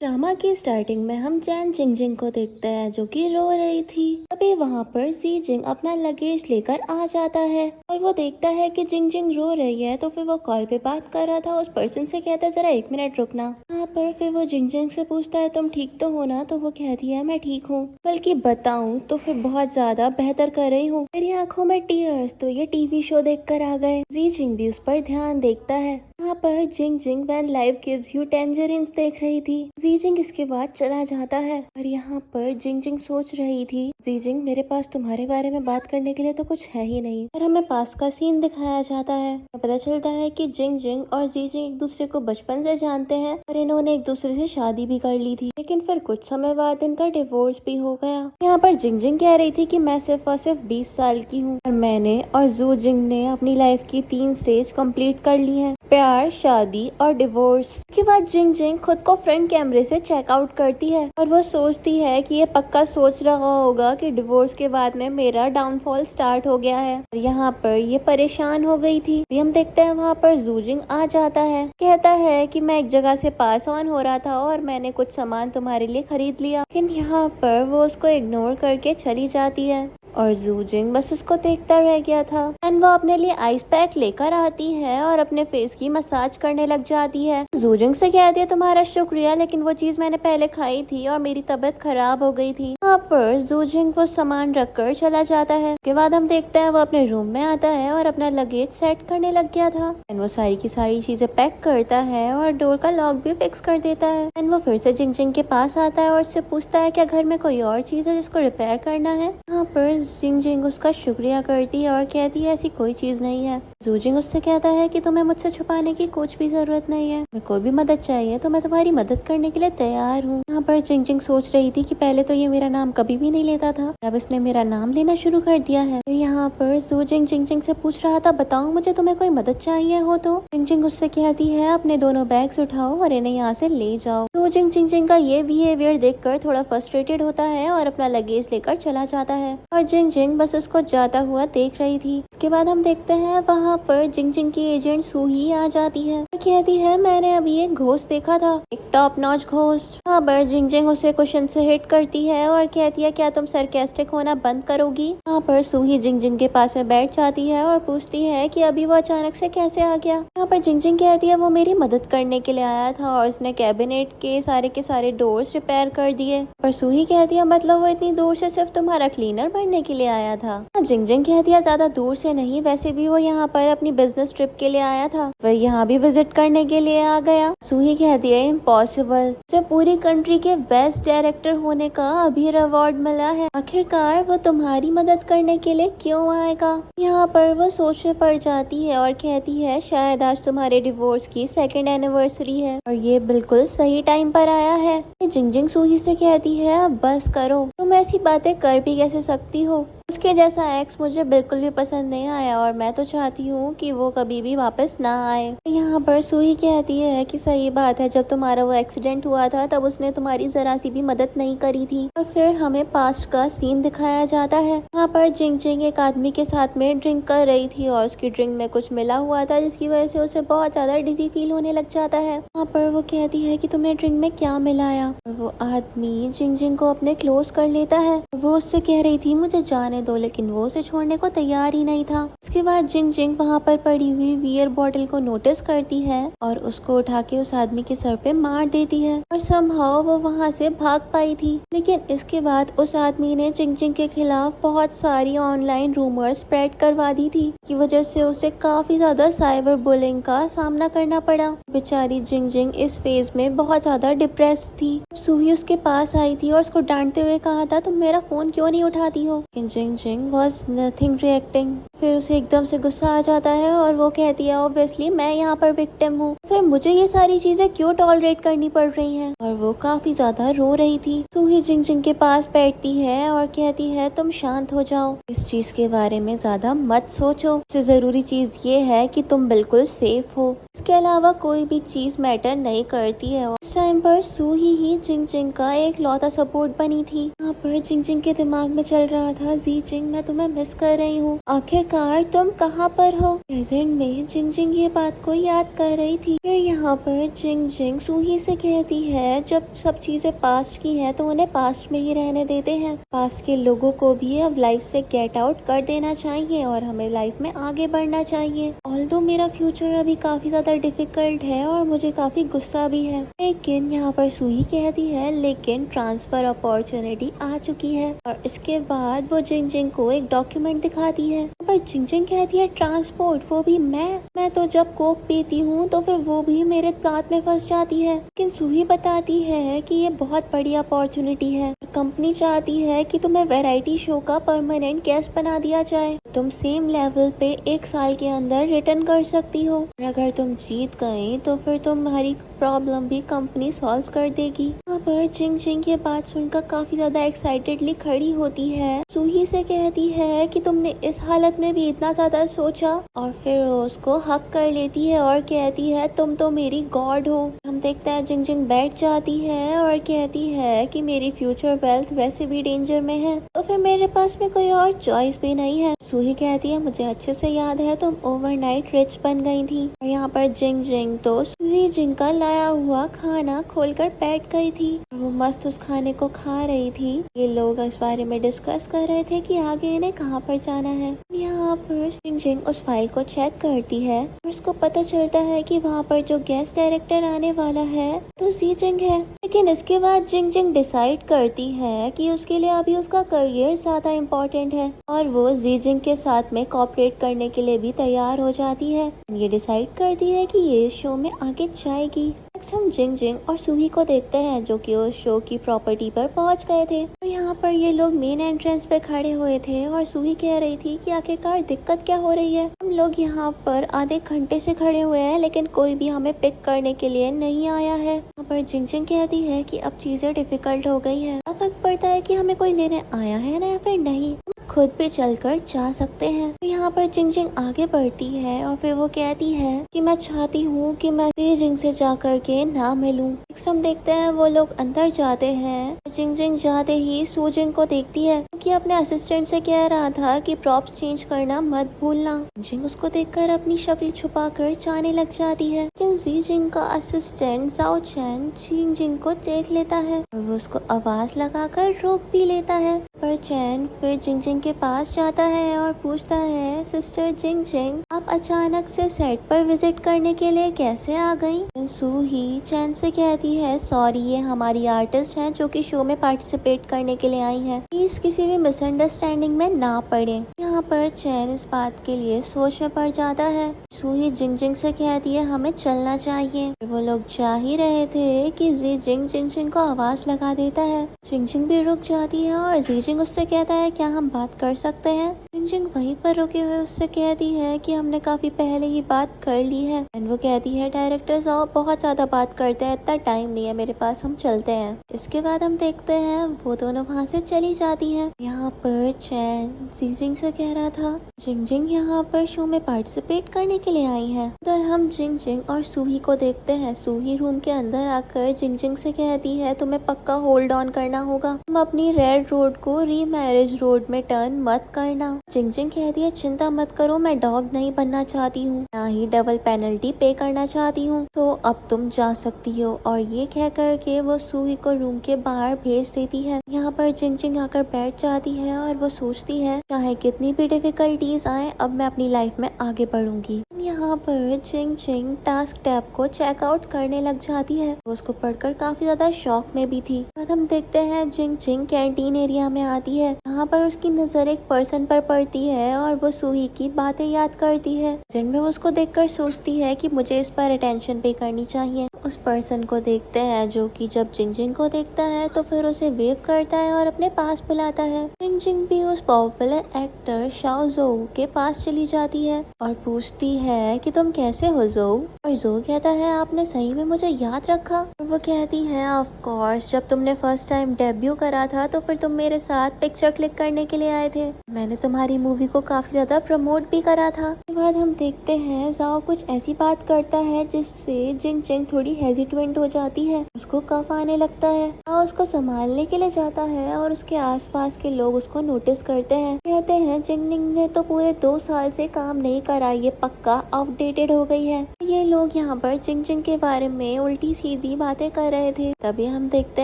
Drama की starting में हम चैन जिंगजिंग को देखते हैं जो कि रो रही थी। तभी वहाँ पर सी जिंग अपना लगेज लेकर आ जाता है और वो देखता है कि जिंगजिंग रो रही है, तो फिर वो कॉल पे बात कर रहा था उस पर्सन से, कहता है जरा 1 मिनट रुकना। यहाँ पर फिर वो जिंगजिंग से पूछता है तुम ठीक तो हो ना, तो वो कहती है मैं ठीक हूँ, बल्कि बताऊँ तो फिर बहुत ज्यादा बेहतर कर रही हूँ, मेरी आंखों में टीयर्स तो ये टीवी शो देख कर आ गए। जी जिंग भी उस पर ध्यान देखता है। यहाँ पर जिंग जिंग व्हेन लाइफ गिव्स यू टेंजरिन्स देख रही थी। जीजिंग इसके बाद चला जाता है और यहाँ पर जिंग जिंग सोच रही थी जीजिंग मेरे पास तुम्हारे बारे में बात करने के लिए तो कुछ है ही नहीं। और हमें पास का सीन दिखाया जाता है, पता चलता है कि जिंग जिंग और जीजिंग एक दूसरे को बचपन से जानते हैं और इन्होंने एक दूसरे से शादी भी कर ली थी, लेकिन फिर कुछ समय बाद इनका डिवोर्स भी हो गया। यहाँ पर जिंग जिंग कह रही थी कि मैं सिर्फ और सिर्फ 20 साल की हूँ और मैंने और जू जिंग ने अपनी लाइफ की 3 स्टेज कंप्लीट कर ली है, प्यार, शादी और डिवोर्स। इसके बाद जिंग जिंग खुद को फ्रंट कैमरे से चेकआउट करती है और वो सोचती है कि ये पक्का सोच रहा होगा कि डिवोर्स के बाद में मेरा डाउनफॉल स्टार्ट हो गया है। और यहाँ पर ये परेशान हो गई थी। हम देखते हैं वहाँ पर जू जिंग आ जाता है, कहता है कि मैं एक जगह से पास ऑन हो रहा था और मैंने कुछ सामान तुम्हारे लिए खरीद लिया, लेकिन यहाँ पर वो उसको इग्नोर करके चली जाती है और जू जिंग बस उसको देखता रह गया था। एंड वो अपने लिए आइस पैक लेकर आती है और अपने फेस की मसाज करने लग जाती है। जू जिंग से कहती है तुम्हारा शुक्रिया, लेकिन वो चीज मैंने पहले खाई थी और मेरी तबीयत खराब हो गई थी। वहाँ पर जू जिंग वो सामान रख कर चला जाता है। उसके बाद हम देखते हैं वो अपने रूम में आता है और अपना लगेज सेट करने लग गया था। एंड वो सारी की सारी चीजें पैक करता है और डोर का लॉक भी फिक्स कर देता है। एंड वो फिर से जिंग जिंग के पास आता है और उससे पूछता है क्या घर में कोई और चीज है जिसको रिपेयर करना है। यहाँ पर जिंग जिंग उसका शुक्रिया करती है और कहती है ऐसी कोई चीज नहीं है। जू जिंग उससे कहता है कि तुम्हें मुझसे छुपाने की कुछ भी जरूरत नहीं है, मैं कोई भी मदद चाहिए तो मैं तुम्हारी मदद करने के लिए तैयार हूँ। यहाँ पर जिंग जिंग सोच रही थी कि पहले तो ये मेरा नाम कभी भी नहीं लेता था, अब इसने मेरा नाम लेना शुरू कर दिया है। तो यहाँ पर जू जिंग जिंग जिंग से पूछ रहा था बताओ मुझे तुम्हें कोई मदद चाहिए हो तो। जिंग जिंग उससे कहती है अपने दोनों बैग्स उठाओ और इन्हें यहाँ से ले जाओ। तो जिंग जिंग जिंग का ये बिहेवियर देखकर थोड़ा फ्रस्ट्रेटेड होता है और अपना लगेज लेकर चला जाता है और जिंग जिंग बस उसको जाता हुआ देख रही थी। इसके बाद हम देखते हैं वहाँ पर जिंग जिंग की एजेंट सूही आ जाती है और कहती है मैंने अभी एक घोस्ट देखा था, एक टॉप नॉच घोस्ट। यहाँ पर जिंग जिंग उसे क्वेश्चन से हिट करती है और कहती है क्या तुम सरकास्टिक होना बंद करोगी। यहाँ पर सूही जिंग जिंग के पास में बैठ जाती है और पूछती है कि अभी वो अचानक से कैसे आ गया। यहाँ पर जिंग जिंग कहती है वो मेरी मदद करने के लिए आया था और उसने कैबिनेट के सारे डोर्स रिपेयर कर दिए। पर सूही कहती है मतलब वो इतनी दूर से सिर्फ तुम्हारा क्लीनर बनने के लिए आया था। जिंग जिंग कहती है ज्यादा दूर से नहीं, वैसे भी वो यहाँ पर अपनी बिजनेस ट्रिप के लिए आया था, वह यहाँ भी विजिट करने के लिए आ गया। सूही कहती है इम्पॉसिबल, उसे पूरी कंट्री के बेस्ट डायरेक्टर होने का अभी अवार्ड मिला है, आखिरकार वो तुम्हारी मदद करने के लिए क्यों आएगा। यहाँ पर वो सोच में पड़ जाती है और कहती है शायद आज तुम्हारे डिवोर्स की 2nd एनिवर्सरी है और ये बिल्कुल सही टाइम पर आया है। जिंग जिंग सूही से कहती है अब बस करो, तुम ऐसी बातें कर भी कैसे सकती हो, उसके जैसा एक्स मुझे बिल्कुल भी पसंद नहीं आया और मैं तो चाहती हूँ कि वो कभी भी वापस ना आए। यहाँ पर सूही कहती है कि सही बात है, जब तुम्हारा वो एक्सीडेंट हुआ था तब उसने तुम्हारी जरा सी भी मदद नहीं करी थी। और फिर हमें पास्ट का सीन दिखाया जाता है। यहाँ पर जिंग जिंग एक आदमी के साथ में ड्रिंक कर रही थी और उसकी ड्रिंक में कुछ मिला हुआ था जिसकी वजह से उसे बहुत ज्यादा डिजी फील होने लग जाता है। यहाँ पर वो कहती है कि तुमने ड्रिंक में क्या मिलाया और वो आदमी जिंग जिंग को अपने क्लोज कर लेता है। वो उससे कह रही थी मुझे जाने दो, लेकिन वो उसे छोड़ने को तैयार ही नहीं था। इसके बाद जिंग जिंग वहाँ पर पड़ी हुई बियर बॉटल को नोटिस करती है और उसको उठा के उस आदमी के सर पे मार देती है और समहाउ वो वहाँ से भाग पाई थी। लेकिन इसके बाद उस आदमी ने जिंग जिंग के खिलाफ बहुत सारी ऑनलाइन रूमर स्प्रेड करवा दी थी, की वजह से उसे काफी ज्यादा साइबर बुलिंग का सामना करना पड़ा। बेचारी जिंग जिंग इस फेज में बहुत ज्यादा डिप्रेस्ड थी। सूही उसके पास आई थी और उसको डांटते हुए कहा था तुम मेरा फोन क्यों नहीं उठाती हो। जिंग जिंग वॉज नथिंग रिएक्टिंग। फिर उसे एकदम से गुस्सा आ जाता है और वो कहती है ऑब्वियसली मैं यहाँ पर विक्टिम हूँ, फिर मुझे ये सारी चीजें क्यों टॉलरेट करनी पड़ रही हैं। और वो काफी ज्यादा रो रही थी। सूही जिंग जिंग के पास बैठती है और कहती है तुम शांत हो जाओ, इस चीज के बारे में ज्यादा मत सोचो, सबसे जरूरी चीज ये है कि तुम बिल्कुल सेफ हो, इसके अलावा कोई भी चीज मैटर नहीं करती है। इस टाइम पर सूही ही जिंग जिंग जिंग का एक लौता सपोर्ट बनी थी। यहाँ पर जिंग जिंग के दिमाग में चल रहा था, जी जिंग मैं तुम्हें मिस कर रही हूँ, आखिरकार तुम कहाँ पर हो। प्रेजेंट में जिंग जिंग ये बात को याद कर रही थी। फिर यहाँ पर जिंग जिंग सूही से कहती है जब सब चीजें पास्ट की हैं तो उन्हें पास्ट में ही रहने देते हैं। पास्ट के लोगों को भी अब लाइफ से गेट आउट कर देना चाहिए और हमें लाइफ में आगे बढ़ना चाहिए। ऑल्दो मेरा फ्यूचर अभी काफी ज्यादा डिफिकल्ट है और मुझे काफी गुस्सा भी है, लेकिन यहाँ पर सूही कहती है लेकिन ट्रांसफर अपॉर्चुनिटी आ चुकी है। और इसके बाद वो जिंग जिंग को एक डॉक्यूमेंट दिखाती है। पर जिंग जिंग कहती है ट्रांसपोर्ट, वो भी मैं तो जब कोक पीती हूँ तो फिर वो भी मेरे दांत में फंस जाती है। लेकिन सूही बताती है कि ये बहुत बड़ी अपॉर्चुनिटी है, कंपनी चाहती है कि तुम्हें वैरायटी शो का परमानेंट गेस्ट बना दिया जाए। तुम सेम लेवल पे 1 साल के अंदर रिटर्न कर सकती हो और अगर तुम जीत गए तो फिर तुम्हारी प्रॉब्लम भी कंपनी सॉल्व कर देगी। यहाँ पर जिंग जिंग ये बात सुनकर काफी ज्यादा एक्साइटेडली खड़ी होती है। सूही से कहती है कि तुमने इस हालत में भी इतना ज्यादा सोचा, और फिर उसको हक कर लेती है और कहती है तुम तो मेरी गॉड हो। हम देखते हैं जिंग जिंग बैठ जाती है और कहती है कि मेरी फ्यूचर वेल्थ वैसे भी डेंजर में है तो फिर मेरे पास में कोई और चॉइस भी नहीं है। सूही कहती है मुझे अच्छे से याद है तुम ओवरनाइट रिच बन गई थी। और यहाँ पर जिंग जिंग तो जी जिंग का लाया हुआ खाना खोलकर बैठ गई थी। वो मस्त उस खाने को खा रही थी। ये लोग इस बारे में डिस्कस कर रहे थे कि आगे इन्हें कहाँ पर जाना है। यहाँ पर जिंग जिंग उस फाइल को चेक करती है और उसको पता चलता है कि वहाँ पर जो गेस्ट डायरेक्टर आने वाला है तो जी जिंग है। लेकिन इसके बाद जिंग जिंग डिसाइड करती है कि उसके लिए अभी उसका करियर ज्यादा इम्पोर्टेंट है और वो जी जिंग के साथ में कोऑपरेट करने के लिए भी तैयार हो जाती है। ये डिसाइड करती है कि ये शो में आगे जाएगी। नेक्स्ट हम जिंग जिंग और सूही को देखते हैं जो कि उस शो की प्रॉपर्टी पर पहुंच गए थे। और यहाँ पर ये लोग मेन एंट्रेंस पे खड़े हुए थे और सूही कह रही थी कि आखिरकार दिक्कत क्या हो रही है। हम लोग यहाँ पर आधे घंटे से खड़े हुए हैं लेकिन कोई भी हमें पिक करने के लिए नहीं आया है। यहाँ पर जिंग जिंग कहती है कि अब चीजें डिफिकल्ट हो गई है, अब फर्क पड़ता है कि हमें कोई लेने आया है ना या फिर नहीं, खुद भी चलकर जा सकते हैं। तो यहाँ पर जिंग जिंग आगे बढ़ती है और फिर वो कहती है कि मैं चाहती हूँ कि मैं जिंग से जा कर के ना मिलूं। नेक्स्ट हम देखते हैं वो लोग अंदर जाते हैं। जिंग जिंग जाते ही सू जिंग को देखती है कि अपने असिस्टेंट से कह रहा था कि प्रॉप्स चेंज करना मत भूलना। जिंग उसको देखकर अपनी शक्ल छुपाकर जाने लग जाती है। लेकिन जी जिंग का असिस्टेंट जाओ चैन जिंग जिंग को देख लेता है और वो उसको आवाज लगाकर रोक भी लेता है। पर चैन फिर जिंग जिंग के पास जाता है और पूछता है सिस्टर जिंग जिंग आप अचानक से सेट पर विजिट करने के लिए कैसे आ गई। सूही चैन से कहती है सॉरी ये हमारी आर्टिस्ट हैं जो कि शो में पार्टिसिपेट करने के लिए आई हैं, प्लीज किसी भी मिसअंडरस्टैंडिंग में ना पड़े। यहाँ पर चैन इस बात के लिए सोच में पड़ जाता है। सूही जिंग जिंग से कहती है हमें चलना चाहिए। वो लोग जा ही रहे थे कि जी जिंग जिंग जिंग को आवाज लगा देता है। जिंग जिंग भी रुक जाती है और जी जिंग उससे कहता है क्या हम बात कर सकते हैं। जिंग जिंग वहीं पर रुके हुए उससे कहती है कि हमने काफी पहले ही बात कर ली है। एंड वो कहती है डायरेक्टर साहब बहुत ज्यादा बात करते हैं, इतना टाइम नहीं है मेरे पास, हम चलते हैं। इसके बाद हम देखते हैं वो दोनों वहाँ से चली जाती हैं। यहाँ पर चैन जी जिंग से कह रहा था जिंग जिंग यहाँ पर शो में पार्टिसिपेट करने के लिए आई है। उधर हम जिंग जिंग और सूही को देखते हैं। सूही रूम के अंदर आकर जिंग जिंग से कहती है तुम्हें पक्का होल्ड ऑन करना होगा, तुम अपनी रेड रोड को रीमैरिज रोड में टर्न मत करना। जिंग जिंग कहती है चिंता मत करो, मैं डॉग नहीं बनना चाहती हूँ, ना ही डबल पेनल्टी पे करना चाहती हूँ, तो अब तुम जा सकती हो। और ये कह करके वो सूही को रूम के बाहर भेज देती है। यहाँ पर जिंग जिंग आकर बैठ जाती है और वो सोचती है चाहे कितनी भी डिफिकल्टीज आए अब मैं अपनी लाइफ में आगे बढ़ूंगी। यहाँ पर जिंग जिंग टास्क टैब को चेकआउट करने लग जाती है। वो उसको पढ़कर काफी ज्यादा शॉक में भी थी। और हम देखते हैं जिंग जिंग कैंटीन एरिया में आती है। यहाँ पर उसकी नजर एक पर्सन पर पड़ती है और वो सूही की बातें याद करती है, जिनमें वो उसको देखकर सोचती है कि मुझे इस पर अटेंशन पे करनी चाहिए। उस पर्सन को देखते हैं जो कि जब जिंग जिंग को देखता है तो फिर उसे वेव करता है और अपने पास बुलाता है। जिंग जिंग भी उस पॉपुलर एक्टर शाओ जोऊ के पास चली जाती है और पूछती है कि तुम कैसे हो जोऊ। और जोऊ कहता है आपने सही में मुझे याद रखा। और वो कहती है ऑफ कोर्स, जब तुमने फर्स्ट टाइम डेब्यू करा था तो फिर तुम मेरे साथ पिक्चर क्लिक करने के लिए आए थे, मैंने तुम्हारी मूवी को काफी ज्यादा प्रमोट भी करा था। उसके बाद हम देखते हैं जाओ कुछ ऐसी बात करता है जिससे जिंग जिंग थोड़ी थोड़ी हेजिटेंट हो जाती है, उसको कफ आने लगता है और उसको संभालने के लिए जाता है और उसके आसपास के लोग उसको नोटिस करते हैं। कहते हैं जिंगजिंग ने तो पूरे 2 साल से काम नहीं करा, ये पक्का आउटडेटेड हो गई है। ये लोग यहाँ पर जिंगजिंग के बारे में उल्टी सीधी बातें कर रहे थे। तभी हम देखते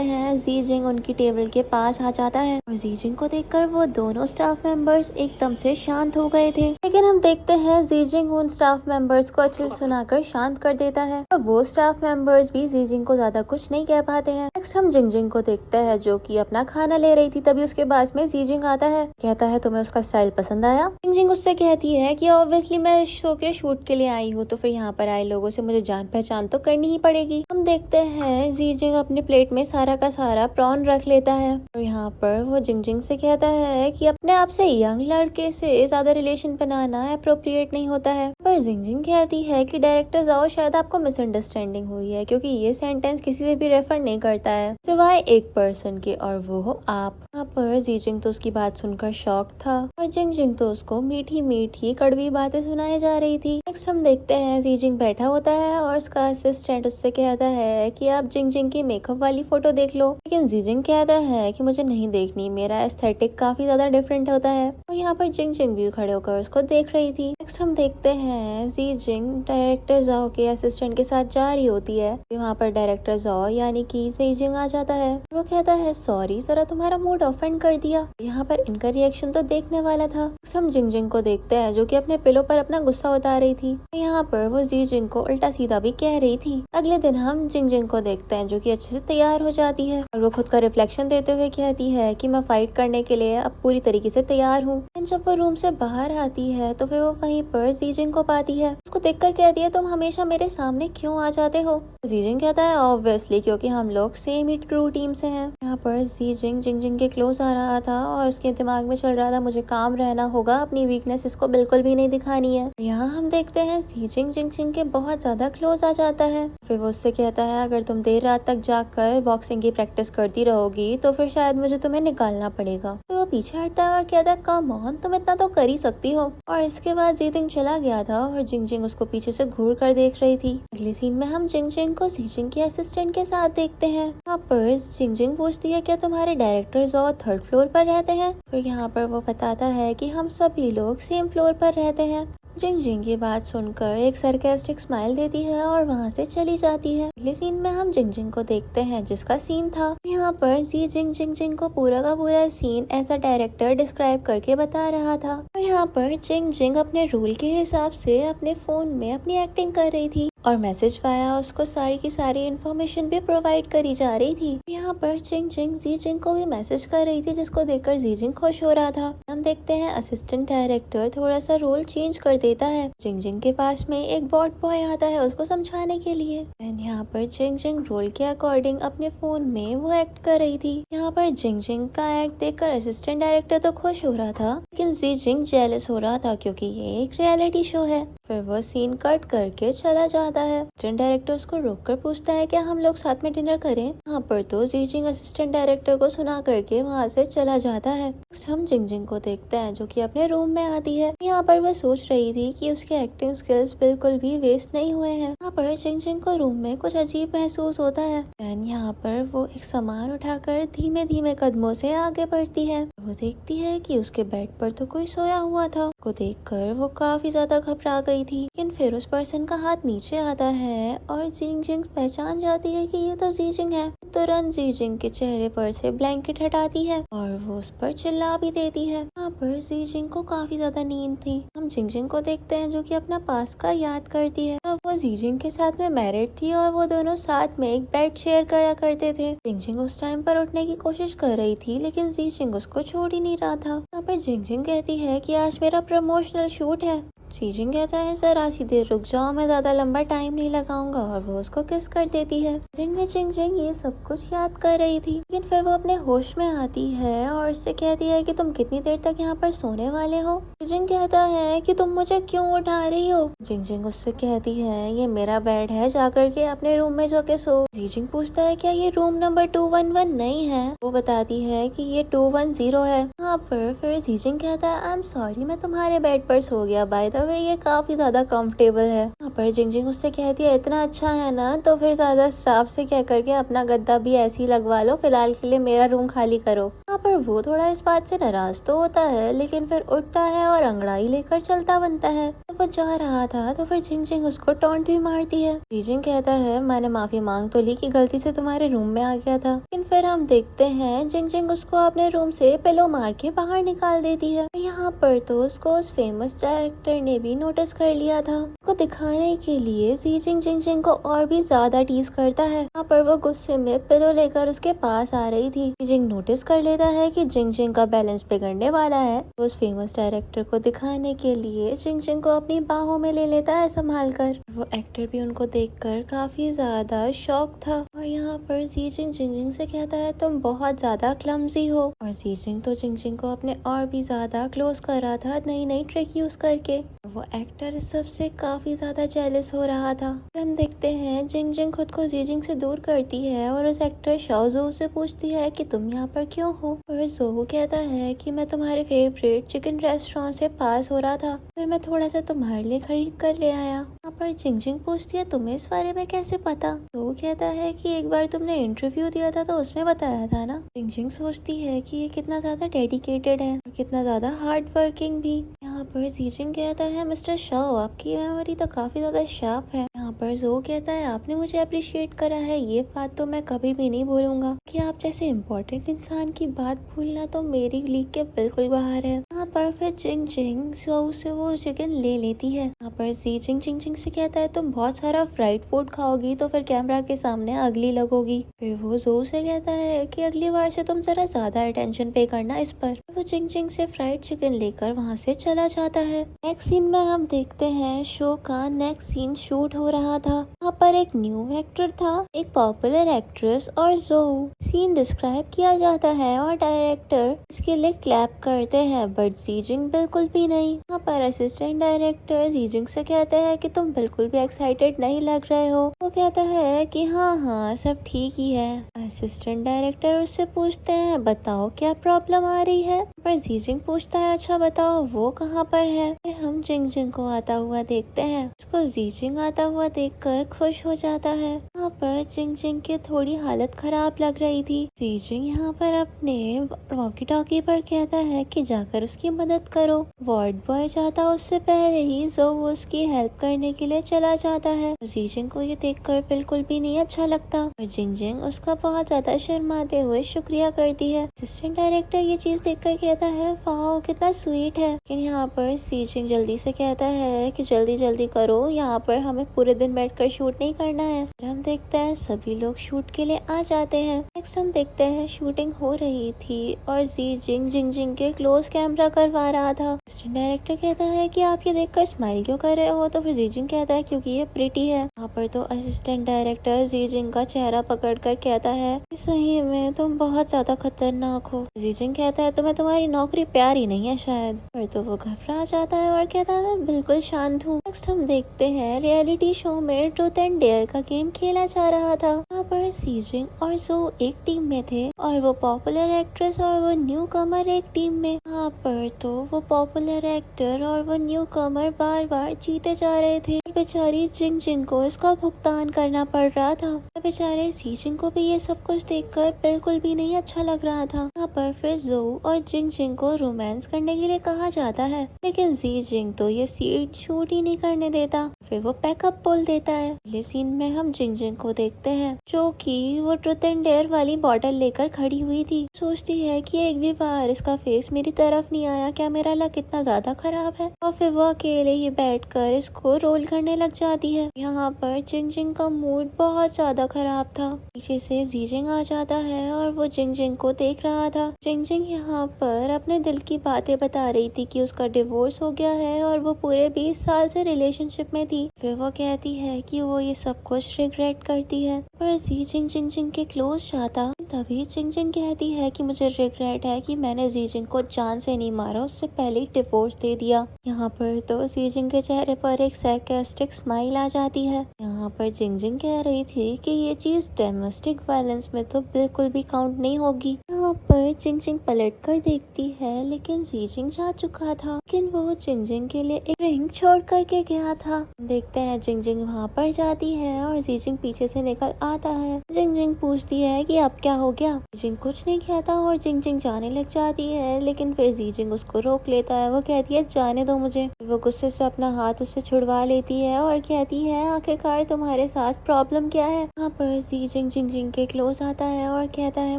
हैं ज़ीजिंग उनकी टेबल के पास आ जाता है और ज़ीजिंग को देखकर वो दोनों स्टाफ मेंबर्स एकदम से शांत हो गए थे। लेकिन हम देखते हैं ज़ीजिंग उन स्टाफ मेंबर्स को अच्छे से सुनाकर शांत कर देता है और वो स्टाफ मेंबर्स भी ज़ीजिंग को ज्यादा कुछ नहीं कह पाते हैं। नेक्स्ट हम जिंगजिंग को देखते हैं जो कि अपना खाना ले रही थी। तभी उसके पास में ज़ीजिंग आता है, कहता है तुम्हें उसका स्टाइल पसंद आया? जिंगजिंग उससे कहती है कि ऑब्वियसली मैं शो के शूट के लिए आई हूँ, तो फिर यहाँ पर आए लोगों से मुझे जान पहचान तो करनी ही पड़ेगी। हम देखते हैं ज़ीजिंग अपने प्लेट में सारा का सारा प्रॉन रख लेता है और यहाँ पर वो जिंगजिंग से कहता है कि अपने आप से यंग लड़के से ज्यादा रिलेशन बनाना अप्रोप्रिएट नहीं होता है। पर जिंगजिंग कहती है कि डायरेक्टर जाओ शायद आपको मिसअंडरस्टैंडिंग हुई है, क्योंकि ये सेंटेंस किसी से भी रेफर नहीं करता है सिवाय एक पर्सन के और वो हो आप। यहाँ पर ज़ीजिंग तो उसकी बात सुनकर शॉक था और जिंगजिंग तो उसको मीठी मीठी कड़वी बातें सुनाई जा रही थी। नेक्स्ट हम देखते हैं ज़ीजिंग बैठा होता है और उसका असिस्टेंट उससे कहता है कि आप जिंगजिंग की मेकअप वाली फोटो देख लो, लेकिन ज़ीजिंग कहता है कि मुझे नहीं देखनी, मेरा एस्थेटिक काफी ज्यादा डिफरेंट होता है। और यहाँ पर जिंगजिंग भी खड़े होकर उसको देख रही थी। नेक्स्ट हम देखते हैं ज़ीजिंग डायरेक्टर जाओ के असिस्टेंट के साथ जा रही होती है। वहाँ पर डायरेक्टर जाओ यानी कि ज़ीजिंग आ जाता है। वो कहता है सॉरी जरा तुम्हारा मूड ऑफेंड कर दिया। यहाँ पर इनका रिएक्शन तो देखने वाला था। हम जिंगजिंग को देखते हैं जो कि अपने पिलो पर अपना गुस्सा उतार रही थी। यहाँ पर वो ज़ीजिंग को उल्टा सीधा भी कह रही थी। अगले दिन हम जिंगजिंग को देखते हैं जो कि अच्छे से तैयार हो जाती है और वो खुद का रिफ्लेक्शन देते हुए कहती है कि मैं फाइट करने के लिए अब पूरी तरीके से तैयार हूँ। जब वो रूम से बाहर आती है तो फिर वो वहीं पर ज़ीजिंग को पाती है। उसको देखकर कहती है तुम हमेशा मेरे सामने क्यों आ जाते हो? ज़ीजिंग कहता है ऑब्वियसली क्योंकि हम लोग सेम ही क्रू टीम से हैं। यहाँ पर ज़ीजिंग जिंगजिंग के क्लोज आ रहा था और उसके दिमाग में चल रहा था मुझे काम रहना होगा, अपनी वीकनेस इसको बिल्कुल भी नहीं दिखानी है। यहाँ हम देखते हैं ज़ीजिंग जिंगजिंग के बहुत ज्यादा क्लोज आ जाता है। फिर वो उससे कहता है अगर तुम देर रात तक जाकर बॉक्सिंग की प्रैक्टिस करती रहोगी तो फिर शायद मुझे तुम्हें निकालना पड़ेगा। तो वो पीछे हटता है और कहता है कम ऑन तुम इतना तो कर ही सकती हो। और इसके बाद ज़ीजिंग चला गया था और जिंगजिंग उसको पीछे से घूर कर देख रही थी। अगले सीन में हम जिंगजिंग को ज़ीजिंग के असिस्टेंट के साथ देखते हैं। यहाँ पर जिंगजिंग पूछती है क्या तुम्हारे डायरेक्टर जो 3rd फ्लोर पर रहते हैं? फिर यहाँ पर वो बताता है कि हम सभी लोग सेम फ्लोर पर रहते हैं। जिंगजिंग की बात सुनकर एक सरकास्टिक स्माइल देती है और वहाँ से चली जाती है। अगले सीन में हम जिंगजिंग को देखते हैं जिसका सीन था। यहाँ पर ज़ीजिंग जिंगजिंग को पूरा का पूरा सीन ऐसा डायरेक्टर डिस्क्राइब करके बता रहा था और यहाँ पर जिंगजिंग अपने रूल के हिसाब से अपने फोन में अपनी एक्टिंग कर रही थी और मैसेज वाया उसको सारी की सारी इन्फॉर्मेशन भी प्रोवाइड करी जा रही थी। यहाँ पर जिंगजिंग ज़ीजिंग को भी मैसेज कर रही थी जिसको देखकर ज़ीजिंग खुश हो रहा था। हम देखते हैं असिस्टेंट डायरेक्टर थोड़ा सा रोल चेंज कर देता है। जिंगजिंग के पास में एक वॉर्ड बॉय आता है उसको समझाने के लिए। एंड यहाँ पर जिंगजिंग रोल के अकॉर्डिंग अपने फोन में वो एक्ट कर रही थी। यहाँ पर जिंगजिंग का एक्ट देखकर असिस्टेंट डायरेक्टर तो खुश हो रहा था लेकिन ज़ीजिंग जेलस हो रहा था क्योंकि ये एक रियलिटी शो है। फिर वो सीन कट करके चला जाता है। असिस्टेंट डायरेक्टर उसको रोककर पूछता है क्या हम लोग साथ में डिनर करें? यहाँ पर तो ज़ीजिंग असिस्टेंट डायरेक्टर को सुना करके वहाँ से चला जाता है। हम जिंगजिंग को देखते हैं जो कि अपने रूम में आती है। यहाँ पर वो सोच रही थी कि उसके एक्टिंग स्किल्स बिल्कुल भी वेस्ट नहीं हुए हैं। यहाँ पर जिंगजिंग को रूम में कुछ अजीब महसूस होता है। एंड यहाँ पर वो एक सामान उठाकर धीमे धीमे कदमों से आगे बढ़ती है। वो देखती है कि उसके बेड पर तो कोई सोया हुआ था। उसको देखकर वो काफी ज्यादा घबरा गई थी लेकिन फिर उस पर्सन का हाथ नीचे आता है और जिंगजिंग पहचान जाती है कि ये तो ज़ीजिंग है। तुरंत ज़ीजिंग के चेहरे पर से ब्लैंकेट हटाती है और वो उस पर चिल्ला भी देती है। यहाँ पर ज़ीजिंग को काफी ज्यादा नींद थी। हम जिंगजिंग को देखते हैं जो कि अपना पास्ट का याद करती है। तब वो ज़ीजिंग के साथ में मैरिड थी और वो दोनों साथ में एक बेड शेयर करा करते थे। जिंगजिंग उस टाइम पर उठने की कोशिश कर रही थी लेकिन ज़ीजिंग उसको छोड़ ही नहीं रहा था। यहाँ पर जिंगजिंग कहती है कि आज मेरा प्रमोशनल शूट है। ज़ीजिंग कहता है जरा सी देर रुक जाओ, मैं ज्यादा लंबा टाइम नहीं लगाऊंगा और वो उसको किस कर देती है। जिनमें जिंगजिंग ये सब कुछ याद कर रही थी लेकिन फिर वो अपने होश में आती है और उससे कहती है कि तुम कितनी देर तक यहाँ पर सोने वाले हो? जिंगजिंग कहता है कि तुम मुझे क्यों उठा रही हो? जिंगजिंग उससे कहती है ये मेरा बेड है, जाकर के अपने रूम में जाके सो। ज़ीजिंग पूछता है क्या ये रूम नंबर 211 नहीं है? वो बताती है कि ये 210 है। यहाँ पर फिर ज़ीजिंग कहता है आई एम सॉरी मैं तुम्हारे बेड पर सो गया, बाय द वे ये काफी ज्यादा कंफर्टेबल है। यहाँ पर जिंगजिंग उससे कहती है इतना अच्छा है ना तो फिर ज्यादा स्टाफ से कह करके अपना गद्दा भी ऐसे ही लगवा लो, फिलहाल के लिए मेरा रूम खाली करो। यहाँ पर वो थोड़ा इस बात से नाराज तो होता है लेकिन फिर उठता है और अंगड़ाई लेकर चलता बनता है। तो वो जा रहा था तो फिर जिंगजिंग उसको टॉन्ट भी मारती है। जिंगजिंग कहता है मैंने माफी मांग तो ली कि गलती से तुम्हारे रूम में आ गया था, लेकिन फिर हम देखते हैं जिंगजिंग उसको अपने रूम से पिलो मार के बाहर निकाल देती है। यहाँ पर तो उसको उस फेमस डायरेक्टर ने भी नोटिस कर लिया था। उसको दिखाने के लिए जिंगजिंग जिंगजिंग को और भी ज्यादा टीज करता है। यहाँ पर वो गुस्से में पिलो लेकर उसके पास आ रही थी। जिंगजिंग नोटिस कर लेता है कि जिंगजिंग का बैलेंस बिगड़ने वाला है। तो उस फेमस डायरेक्टर को दिखाने के लिए जिंगजिंग को अपनी बाहों में ले लेता है संभाल कर। वो एक्टर भी उनको देखकर काफी ज्यादा शॉक था। और यहाँ पर जिंगजिंग जिंगजिंग से कहता है तुम बहुत ज्यादा क्लमजी हो। और जिंगजिंग तो जिंगजिंग को अपने और भी ज्यादा क्लोज कर रहा था नई नई ट्रिक यूज करके। वो एक्टर इस सब से काफी ज्यादा जेलस हो रहा था। हम देखते हैं जिंगजिंग खुद को जिंगजिंग से दूर करती है और उस एक्टर शाओजू से पूछती है कि तुम यहाँ पर क्यों हो। और जोहू कहता है कि मैं तुम्हारे फेवरेट चिकन रेस्टोरेंट से पास हो रहा था, फिर मैं थोड़ा सा तुम्हारे लिए खरीद कर ले आया। यहाँ पर जिंगजिंग पूछती है तुम्हें इस बारे में कैसे पता। तो वो कहता है कि एक बार तुमने इंटरव्यू दिया था तो उसमें बताया था ना। जिंगजिंग सोचती है कि ये कितना ज्यादा डेडिकेटेड है और कितना ज्यादा हार्ड वर्किंग भी। यहाँ पर जिंगजिंग कहता है मिस्टर शाओ आपकी मेमोरी तो काफी ज्यादा शार्प है। यहाँ पर जो कहता है आपने मुझे अप्रिशिएट करा है, ये बात तो मैं कभी भी नहीं भूलूंगा कि आप जैसे इम्पोर्टेंट इंसान की बात भूलना तो मेरी लीग के बिल्कुल बाहर है। यहाँ पर फिर जिंगजिंग जो से वो चिकन ले लेती है। यहाँ पर जिंगजिंग जिंगजिंग से कहता है तुम बहुत सारा फ्राइड फूड खाओगी तो फिर कैमरा के सामने अगली लगोगी। फिर वो जो से कहता है कि अगली बार से तुम जरा ज्यादा अटेंशन पे करना इस पर। वो जिंगजिंग से फ्राइड चिकन लेकर वहाँ से चला जाता है। नेक्स्ट सीन में हम देखते हैं शो का नेक्स्ट सीन शूट हो रहा था। वहाँ पर एक न्यू एक्टर था, एक पॉपुलर एक्ट्रेस और जोहू। सीन डिस्क्राइब किया जाता है और डायरेक्टर इसके लिए क्लैप करते हैं बट जिंगजिंग बिल्कुल भी नहीं। यहाँ पर असिस्टेंट डायरेक्टर जिंगजिंग से कहते हैं कि तुम बिल्कुल भी एक्साइटेड नहीं लग रहे हो। वो कहता है कि हाँ हाँ सब ठीक ही है। असिस्टेंट डायरेक्टर उससे पूछते हैं बताओ क्या प्रॉब्लम आ रही है। पर जिंगजिंग पूछता है अच्छा बताओ वो कहाँ पर है। फिर हम जिंगजिंग को आता हुआ देखते हैं। उसको जिंगजिंग आता हुआ देखकर खुश हो जाता है। यहाँ पर जिंगजिंग की थोड़ी हालत खराब लग रही थी। जिंगजिंग यहाँ पर अपने वॉकी टॉकी पर कहता है कि जाकर उसकी मदद करो। वार्ड बॉय जाता उससे पहले ही जो उसकी हेल्प करने के लिए चला जाता है। जिंगजिंग को ये देखकर बिल्कुल भी नहीं अच्छा लगता और जिंगजिंग उसका बहुत ज्यादा शर्माते हुए शुक्रिया करती है। असिस्टेंट डायरेक्टर ये चीज देखकर कहता है वाह कितना स्वीट है। लेकिन यहाँ पर जिंगजिंग जल्दी से कहता है कि जल्दी जल्दी करो, यहाँ पर हमें पूरे दिन बैठकर शूट नहीं करना है। हम देखते हैं सभी लोग शूट के लिए आ जाते हैं। नेक्स्ट हम देखते हैं शूटिंग हो रही थी और जिंगजिंग जिंगजिंग के क्लोज कैमरा करवा रहा था। असिस्टेंट डायरेक्टर कहता है कि आप ये देखकर स्माइल क्यों कर रहे हो। तो फिर जिंगजिंग कहता है क्योंकि ये प्रिटी है। यहाँ पर तो असिस्टेंट डायरेक्टर जिंगजिंग का चेहरा पकड़कर कहता है कि सही में तुम बहुत ज्यादा खतरनाक हो। जिंगजिंग कहता है तुम्हें तुम्हारी नौकरी प्यारी नहीं है शायद। पर तो वो घबरा जाता है और कहता है मैं बिल्कुल शांत हूँ। नेक्स्ट हम देखते हैं रियलिटी शो में ट्रूथ एंड डेयर का गेम खेला जा रहा था। यहाँ पर जिंगजिंग और जो एक टीम में थे और वो पॉपुलर एक्ट्रेस और वो न्यू कमर एक टीम में। यहाँ पर तो वो पॉपुलर एक्टर और वो न्यू कमर बार बार जीते जा रहे थे। बेचारी जिंगजिंग को इसका भुगतान करना पड़ रहा था। बेचारे जिंगजिंग को भी ये सब कुछ देखकर बिल्कुल भी नहीं अच्छा लग रहा था। यहाँ पर फिर जोहू और जिंगजिंग को रोमांस करने के लिए कहा जाता है लेकिन जिंगजिंग तो ये सीन शूट ही नहीं करने देता। फिर वो पैकअप बोल देता है। अगले सीन में हम जिंगजिंग को देखते हैं जो कि वो ट्रूथ एंड डेयर वाली बॉटल लेकर खड़ी हुई थी। सोचती है कि एक भी बार इसका फेस मेरी तरफ नहीं आया, क्या मेरा लक इतना ज्यादा खराब है। और फिर वो अकेले ही बैठकर इसको रोल करने लग जाती है। यहाँ पर जिंगजिंग का मूड बहुत ज्यादा खराब था। पीछे से जिंगजिंग आ जाता है और वो जिंगजिंग को देख रहा था। जिंगजिंग यहाँ पर अपने दिल की बातें बता रही थी कि उसका डिवोर्स हो गया है और वो पूरे 20 साल से रिलेशनशिप में थी। फिर वो कहती है कि वो ये सब कुछ रिग्रेट करती है। पर जिंगजिंग जिंगजिंग के क्लोज जाता तभी चिंग कहती है कि मुझे रिग्रेट है कि मैंने जीजिंग को जान से नहीं मारा, उससे पहले ही डिवोर्स दे दिया। यहाँ पर तो जीजिंग के चेहरे पर एक सरकास्टिक स्माइल आ जाती है। यहाँ पर जिंग कह रही थी कि ये चीज डोमेस्टिक वायलेंस में तो बिल्कुल भी काउंट नहीं होगी। यहाँ पर चिंग पलट कर देखती है लेकिन जीजिंग जा चुका था, लेकिन वो चिंग के लिए एक रिंग छोड़ करके गया था। देखते हैं जिंग वहाँ पर जाती है और जीजिंग पीछे से निकल आता है। जिंग पूछती है कि अब क्या हो गया। जिंग कुछ नहीं कहता और जिंग जाने लग जाती है, लेकिन फिर जीजिंग उसको रोक लेता है। वो कहती है जाने दो मुझे। वो गुस्से से अपना हाथ उससे छुड़वा लेती है और कहती है आखिरकार तुम्हारे साथ प्रॉब्लम क्या है। यहाँ पर जीजिंग जिंग के क्लोज आता है और कहता है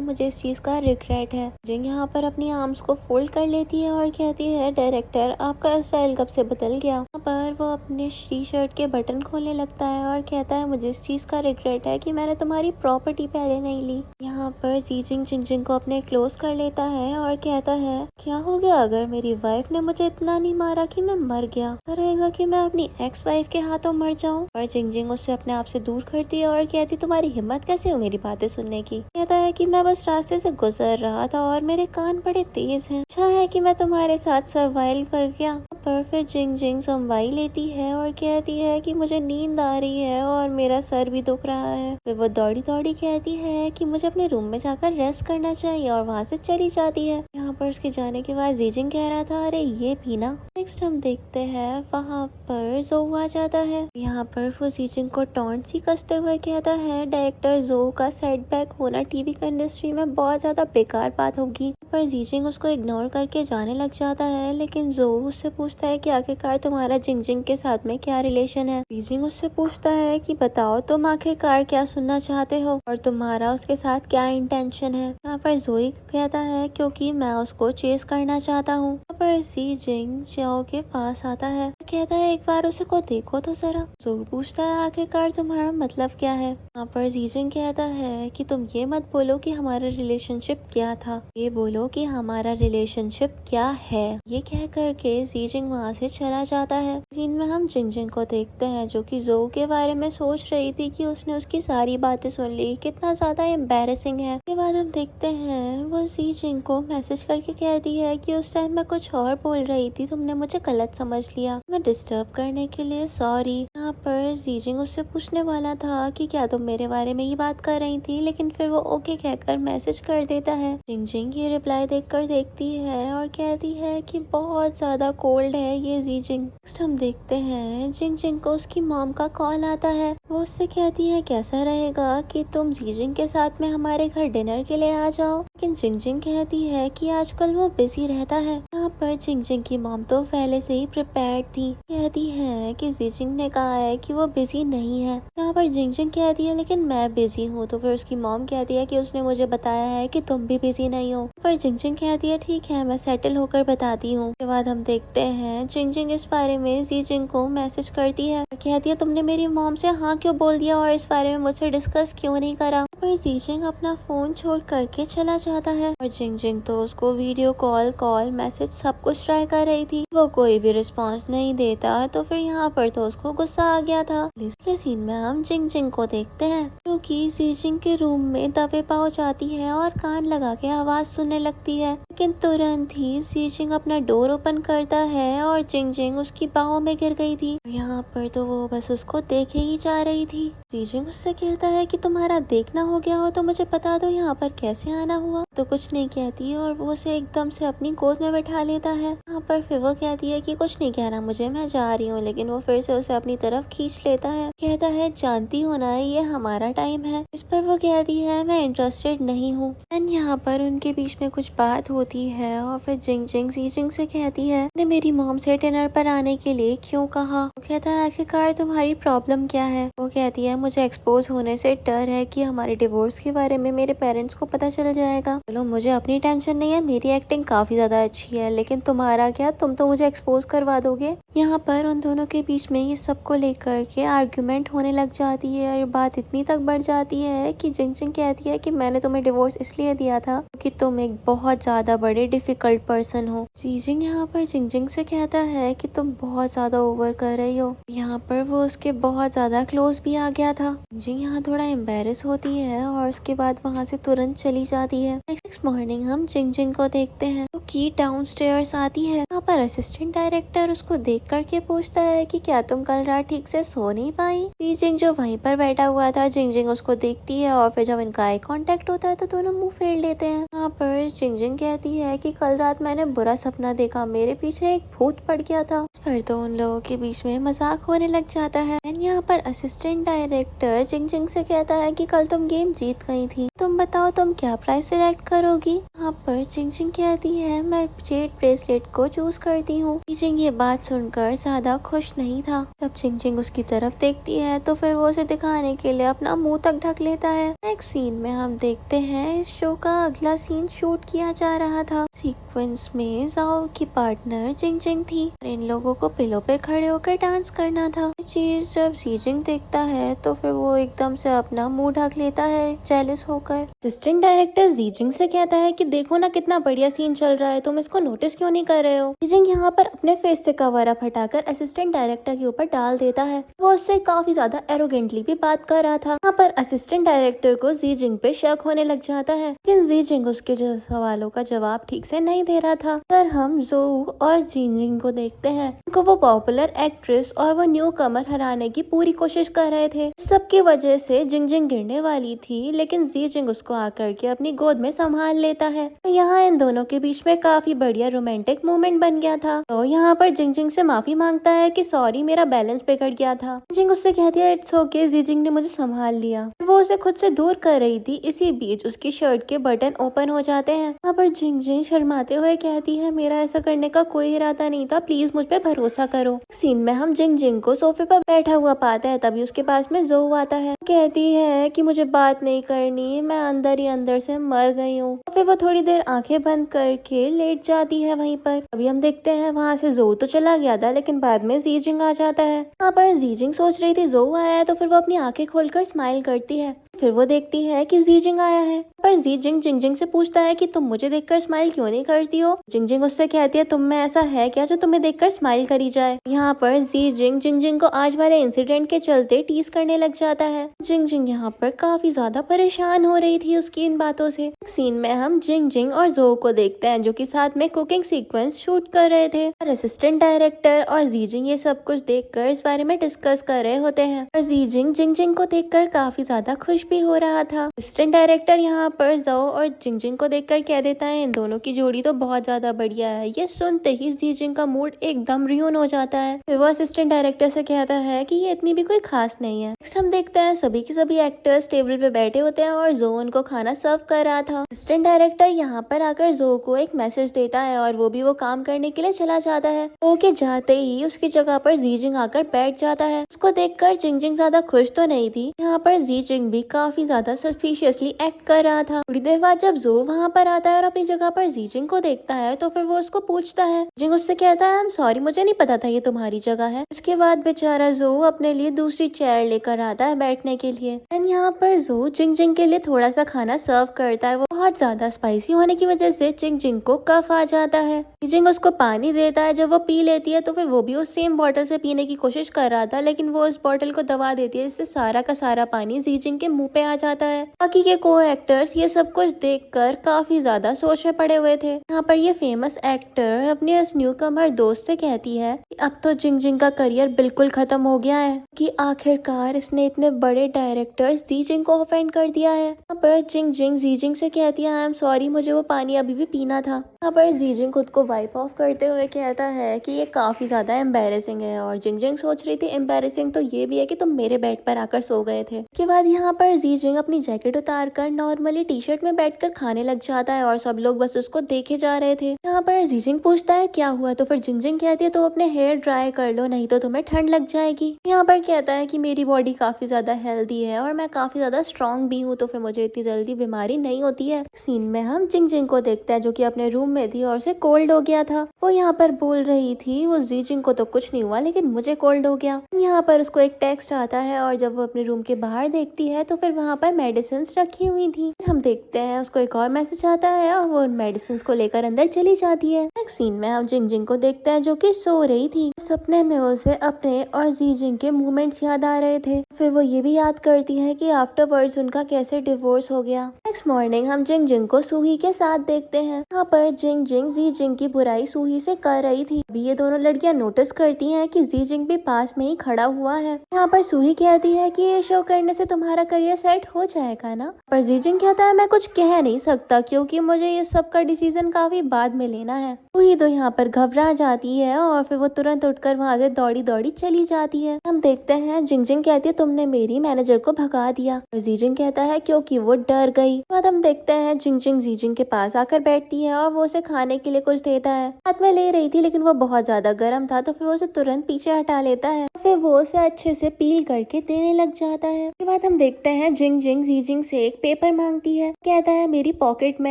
मुझे इस चीज का रिग्रेट है। जिंग यहाँ पर अपनी आर्म्स को फोल्ड कर लेती है और कहती है डायरेक्टर आपका स्टाइल कब से बदल गया। यहाँ पर वो अपने टी शर्ट के बटन खोलने लगता है और कहता है मुझे इस चीज का रिग्रेट है कि मैंने तुम्हारी प्रॉपर्टी पहले नहीं ली। यहाँ पर जीजिंग जिंग को अपने क्लोज कर लेता है और कहता है क्या हो गया अगर मेरी वाइफ ने मुझे इतना नहीं मारा कि मैं मर गया, रहेगा कि मैं अपनी एक्स वाइफ के हाथों मर जाऊं। और जिंग उससे अपने आप से दूर करती है और कहती तुम्हारी हिम्मत कैसे हो मेरी बातें सुनने की। कहता है कि मैं बस रास्ते से गुजर रहा था और मेरे कान बड़े तेज हैं, अच्छा है कि मैं तुम्हारे साथ सर्वाइव कर गया। पर फिर जिंग संवाई लेती है और कहती है कि मुझे नींद आ रही है और मेरा सर भी दुख रहा है। फिर वो दौड़ी कहती है कि मुझे अपने रूम में जाकर रेस्ट करना चाहिए और वहाँ से चली जाती है। यहाँ पर उसके जाने के बाद जिंग कह रहा था अरे ये भी ना। नेक्स्ट हम देखते हैं वहाँ पर जो आ जाता है। यहाँ पर वो जिंग को टॉन्ट सी कसते हुए कहता है डायरेक्टर जो का सेटबैक होना टीवी का इंडस्ट्री में बहुत ज्यादा बेकार बात होगी। पर जिंग उसको इग्नोर करके जाने लग जाता है, लेकिन जो उससे पूछता है कि आखिरकार तुम्हारा जिंग के साथ में क्या रिलेशन है। जिंग उससे पूछता है कि बताओ तुम आखिरकार क्या सुनना चाहते हो और तुम्हारा उसके साथ क्या इंटेंशन है। यहाँ पर जोई कहता है क्योंकि मैं उसको चेस करना चाहता हूँ। यहाँ पर जिंग जाओ के पास आता है, कहता है एक बार उसे को देखो तो जरा। जो पूछता है आखिरकार तुम्हारा मतलब क्या है। यहाँ पर जिंग कहता है कि तुम ये मत बोलो कि हमारा रिलेशनशिप क्या था, ये बोलो कि हमारा रिलेशनशिप क्या है। ये कह करके जिंग वहाँ से चला जाता है। सीन में हम जिंग को देखते हैं जो कि जो के बारे में सोच रही थी कि उसने उसकी सारी बातें सुन ली, कितना ज्यादा एम्बैरेसिंग है। उसके बाद हम देखते हैं वो जिंग को मैसेज करके कहती है कि उस टाइम मैं कुछ और बोल रही थी, तुमने मुझे गलत समझ लिया, मैं डिस्टर्ब करने के लिए सॉरी। यहाँ पर जिंग उससे पूछने वाला था कि क्या तुम मेरे बारे में ही बात कर रही थी, लेकिन फिर वो ओके कहकर मैसेज कर देता है। जिंग ये रिप्लाई देखकर देखती है और कहती है कि बहुत ज्यादा कोल्ड है ये जिंग। नेक्स्ट हम देखते हैं जिंग को उसकी मॉम का कॉल आता है। वो उससे कहती है कैसा रहेगा कि तुम जिंग के साथ में हमारे घर डिनर के लिए आ जाओ, लेकिन जिंग कहती है कि आजकल वो बिजी रहता है। यहाँ पर जिंग की मॉम तो पहले से ही प्रिपेयर्ड थी, कहती है कि जिंग ने कहा है कि वो बिजी नहीं है। यहाँ पर जिंग कहती है लेकिन मैं बिजी हूँ। तो फिर उसकी मॉम कहती है कि उसने मुझे बताया है कि तुम भी बिजी नहीं हो। पर जिंग कहती है ठीक है मैं सेटल होकर बताती हूँ। उसके बाद हम देखते हैं जिंग इस बारे में जिंग को मैसेज करती है, कहती है तुमने मेरी मॉम से हाँ क्यों बोल दिया और इस बारे में मुझसे डिस्कस क्यों नहीं करा। पर जिंग अपना फोन छोड़ करके चला जाता है और जिंग तो उसको वीडियो कॉल मैसेज सब कुछ ट्राई कर रही थी, वो कोई भी रिस्पॉन्स नहीं देता। तो फिर यहाँ पर तो उसको गुस्सा आ गया था। इसके सीन में हम जिंग को देखते हैं क्योंकि जिंग के रूम में दबे पाव जाती है और कान लगा के आवाज सुनने लगती है, लेकिन तुरंत ही जिंग अपना डोर ओपन करता है और जिंग उसकी बाहों में गिर गई थी। यहाँ पर तो वो बस उसको देखे ही जा रही थी। जिंग उससे कहता है कि तुम्हारा देखना हो गया हो तो मुझे बता दो यहाँ पर कैसे आना हुआ। तो कुछ नहीं कहती और वो उसे एकदम से अपनी गोद में बैठा लेता है। यहाँ पर फिर वो कहती है कि कुछ नहीं कहना मुझे, मैं जा रही हूँ, लेकिन वो फिर से उसे अपनी तरफ खींच लेता है। कहता है जानती हो ना ये हमारा टाइम है। इस पर वो कहती है मैं इंटरेस्टेड नहीं हूँ। एंड यहाँ पर उनके बीच में कुछ बात होती है और फिर जिंग से कहती है ने मेरी मॉम से डिनर पर आने के लिए क्यों कहा। वो कहता है आखिरकार तुम्हारी प्रॉब्लम क्या है। वो कहती है मुझे एक्सपोज होने से डर है कि हमारे डिवोर्स के बारे में मेरे पेरेंट्स को पता चल जाएगा। चलो मुझे अपनी टेंशन नहीं है, मेरी एक्टिंग काफी ज्यादा अच्छी है, लेकिन तुम्हारा क्या, तुम तो मुझे एक्सपोज करवा दोगे। यहाँ पर उन दोनों के बीच में ये सबको लेकर के आर्ग्यूमेंट होने लग जाती है और बात इतनी तक बढ़ जाती है कि जिंग जिंग कहती है कि मैंने तुम्हें डिवोर्स इसलिए दिया था कि तुम एक बहुत ज्यादा बड़े डिफिकल्ट पर्सन हो। जी जिंग यहाँ पर जिंग जिंग से कहता है कि तुम बहुत ज्यादा ओवर कर रही हो। यहाँ पर वो उसके बहुत ज्यादा क्लोज भी आ गया था। जिंग यहाँ थोड़ा एम्बेरस होती है और उसके बाद वहाँ से तुरंत चली जाती है। नेक्स्ट मॉर्निंग हम जिंग जिंग को देखते हैं तो की डाउनस्टेयर्स आती है। यहाँ पर असिस्टेंट डायरेक्टर उसको देख करके पूछता है कि क्या तुम कल रात ठीक से सो नहीं पाई। जी जिंग जो वहीं पर बैठा हुआ था, जिंग जिंग उसको देखती है और फिर जब इनका आई कांटेक्ट होता है तो दोनों मुंह फेर लेते हैं। यहाँ पर जिंग जिंग कहती है कि कल रात मैंने बुरा सपना देखा, मेरे पीछे एक भूत पड़ गया था। इस पर तो उन लोगों के बीच में मजाक होने लग जाता है। एंड यहाँ पर असिस्टेंट डायरेक्टर जिंग जिंग से कहता है कि कल तुम गेम जीत गई थी, तुम बताओ तुम क्या प्राइस सिलेक्ट करोगी। यहाँ पर जिंग जिंग कहती है मैं जेड ब्रेसलेट को चूज करती हूँ। जिंग ये बात सुनकर ज्यादा खुश नहीं था। जब जिंग जिंग उसकी तरफ देखती है तो फिर वो उसे दिखाने के लिए अपना मुंह तक ढक लेता है। नेक्स्ट सीन में हम देखते हैं इस शो का अगला सीन शूट किया जा रहा था। सीक्वेंस में जाओ की पार्टनर जिंग जिंग थी और इन लोगों को पिलो पे खड़े होकर डांस करना था। ये चीज जब जी जिंग देखता है तो फिर वो एकदम से अपना मुंह ढक लेता है जेलस होकर। असिस्टेंट डायरेक्टर जी जिंग से कहता है कि देखो ना कितना बढ़िया सीन चल रहा है, तुम इसको नोटिस क्यों नहीं कर रहे हो। जी जिंग यहाँ पर अपने फेस से कवर अप हटाकर असिस्टेंट डायरेक्टर के ऊपर डाल देता है। वो उससे काफी ज्यादा एरोगेंटली भी बात कर रहा था। यहाँ पर असिस्टेंट डायरेक्टर को जी जिंग पे शक होने लग जाता है, लेकिन जी जिंग उसके सवालों का जवाब ठीक से नहीं दे रहा था। फिर हम जोऊ और जी जिंग को देखते हैं। उनको वो पॉपुलर एक्ट्रेस और वो न्यू कमर हराने की पूरी कोशिश कर रहे थे। सबकी वजह से जिंग जिंग गिरने वाली थी, लेकिन जी जिंग उसको आकर के अपनी गोद में संभाल लेता है। तो यहाँ इन दोनों के बीच में काफी बढ़िया रोमांटिक मोमेंट बन गया था। तो यहाँ पर जिंग जिंग से माफी मांगता है कि सॉरी मेरा बैलेंस बिगड़ गया था। जिंग उससे कहती है इट्स ओके, जी जिंग ने मुझे संभाल लिया। वो उसे खुद से दूर कर रही थी, इसी बीच उसकी शर्ट के बटन ओपन हो जाते हैं। यहाँ पर जिंग जिंग शर्माते हुए कहती है मेरा ऐसा करने का कोई इरादा नहीं था, प्लीज मुझ पे भरोसा करो। सीन में हम जिंग जिंग को सोफे पर बैठा हुआ पाते हैं, तभी उसके पास में जोऊ आता है। कहती है कि मुझे बात नहीं करनी, मैं अंदर ही अंदर से मर गई हूँ। फिर वो थोड़ी देर आंखें बंद करके लेट जाती है वहीं पर। अभी हम देखते हैं वहाँ से जोऊ तो चला गया था, लेकिन बाद में जी जिंग आ जाता है। यहाँ पर जी जिंग सोच रही थी जोऊ आया है, तो फिर वो अपनी आंखें खोलकर स्माइल करती है। फिर वो देखती है कि जी जिंग आया है। पर जी जिंग जिंग जिंग से पूछता है कि तुम मुझे देखकर स्माइल क्यों नहीं करती हो। जिंग जिंग उससे कहती है तुम में ऐसा है क्या जो तुम्हें देखकर स्माइल करी जाए। यहाँ पर जी जिंग जिंग जिंग को आज वाले इंसिडेंट के चलते टीज करने लग जाता है। जिंग जिंग यहाँ पर काफी ज्यादा परेशान हो रही थी उसकी इन बातों से। सीन में हम जिंग जिंग और जोऊ को देखते हैं जो कि साथ में कुकिंग सीक्वेंस शूट कर रहे थे और असिस्टेंट डायरेक्टर और जी जिंग ये सब कुछ देखकर इस बारे में डिस्कस कर रहे होते हैं। और जी जिंग जिंग जिंग को देखकर काफी ज्यादा खुश भी हो रहा था। असिस्टेंट डायरेक्टर यहाँ पर जोऊ और जिंग जिंग को देखकर कह देता है इन दोनों की जोड़ी तो बहुत ज्यादा बढ़िया है। ये सुनते ही जी जिंग का मूड एकदम रियून हो जाता है। फिर वो असिस्टेंट डायरेक्टर से कहता है कि ये इतनी भी कोई खास नहीं है। नेक्स्ट हम देखते हैं सभी के सभी एक्टर्स टेबल पे बैठे होते हैं और जोऊ उनको खाना सर्व कर रहा था। असिस्टेंट डायरेक्टर यहाँ पर आकर जोऊ को एक मैसेज देता है और वो भी वो काम करने के लिए चला जाता है। वो के जाते ही उसकी जगह पर जी जिंग आकर बैठ जाता है। उसको देखकर जिंग जिंग ज्यादा खुश तो नहीं थी। यहाँ पर जी जिंग भी काफी ज्यादा सस्पिशियसली एक्ट कर रहा था। थोड़ी देर बाद जब जोऊ वहाँ पर आता है और अपनी जगह पर जी जिंग को देखता है तो फिर वो उसको पूछता है। जिंग उससे कहता है आई एम सॉरी, मुझे नहीं पता था ये तुम्हारी जगह है। इसके बाद बेचारा जोऊ अपने लिए दूसरी चेयर लेकर आता है बैठने के लिए। एंड यहाँ पर जोऊ जिंग जिंग के लिए थोड़ा सा खाना सर्व करता है। वो बहुत ज्यादा स्पाइसी होने की वजह से जिंग जिंग को कफ आ जाता है। जिंग उसको पानी देता है, जब वो पी लेती है तो फिर वो भी उस सेम बॉटल से पीने की कोशिश कर रहा था, लेकिन वो उस बॉटल को दबा देती है जिससे सारा का सारा पानी जी जिंग के मुंह पे आ जाता है। बाकी के को एक्टर्स ये सब कुछ देखकर काफी ज्यादा सोच में पड़े हुए थे। यहाँ पर ये फेमस एक्टर अपने उस न्यू कमर दोस्त से कहती है कि अब तो जिंग जिंग का करियर बिल्कुल खत्म हो गया है कि आखिरकार इसने इतने बड़े डायरेक्टर्स जी जिंग को ऑफेंड कर दिया है। यहाँ पर जिंग जिंग जी जिंग से कहती है आई एम सॉरी, मुझे वो पानी अभी भी पीना था। यहाँ पर जी जिंग खुद को वाइप ऑफ करते हुए कहता है कि ये काफी ज्यादा एम्बेरेसिंग है और जिंग जिंग सोच रही थी एम्बेरेसिंग तो ये भी है कि तुम मेरे बेड पर आकर सो गए थे। उसके बाद यहाँ पर जी जिंग अपनी जैकेट उतार कर नॉर्मली टी शर्ट में बैठकर खाने लग जाता है और सब लोग बस उसको देखे जा रहे थे। यहाँ पर जी जिंग पूछता है क्या हुआ, तो फिर जिंग जिंग कहती है तो अपने हेयर हेयर ड्राई कर लो, नहीं तो तुम्हें ठंड लग जाएगी। यहाँ पर कहता है कि मेरी बॉडी काफी ज्यादा हेल्दी है और मैं काफी ज्यादा स्ट्रांग भी हूँ, तो फिर मुझे इतनी जल्दी बीमारी नहीं होती है। सीन में हम जिंग जिंग को देखते हैं जो कि अपने रूम में थी और उसे कोल्ड हो गया था। वो यहाँ पर बोल रही थी वो जी जिंग को तो कुछ नहीं हुआ लेकिन मुझे कोल्ड हो गया। यहाँ पर उसको एक टेक्स्ट आता है और जब वो अपने रूम के बाहर देखती है तो फिर वहाँ पर मेडिसिन रखी हुई थी। हम देखते हैं उसको एक और मैसेज आता है और वो उन मेडिसिन को लेकर अंदर चली जाती है। नेक्स्ट सीन में हम जिंग जिंग को देखते हैं जो कि सो रही थी। सपने में उसे अपने और जी जिंग के मूवमेंट्स याद आ रहे थे। फिर वो ये भी याद करती है कि आफ्टरवर्ड्स उनका कैसे डिवोर्स हो गया। नेक्स्ट मॉर्निंग हम जिंग जिंग को सूही के साथ देखते हैं। यहाँ पर जिंग जिंग जी जिंग की बुराई सूही से कर रही थी। अभी ये दोनों लड़कियां नोटिस करती हैं कि जी जिंग भी पास में ही खड़ा हुआ है। यहाँ पर सूही कहती है कि ये शो करने से तुम्हारा करियर सेट हो जाएगा ना। पर जी जिंग कहता है मैं कुछ कह नहीं सकता क्योंकि मुझे ये सब का डिसीजन काफी बाद में लेना है। सूही तो यहाँ पर घबरा जाती है और फिर वो तुरंत उठकर वहाँ से दौड़ी दौड़ी चली जाती है। हम देखते हैं जिंग जिंग कहती है तुमने मेरी मैनेजर को भगा दिया। और जी जिंग कहता है क्योंकि वो डर गई। बाद हम देखते हैं जिंग जिंग जी जिंग के पास आकर बैठती है और वो उसे खाने के लिए कुछ देता है। हाथ में ले रही थी लेकिन वो बहुत ज्यादा गर्म था तो फिर वो उसे तुरंत पीछे हटा लेता है। फिर वो उसे अच्छे से पील करके देने लग जाता है। उसके बाद हम देखते हैं जिंग जिंग जी जिंग से एक पेपर मांगती है। कहता है मेरी पॉकेट में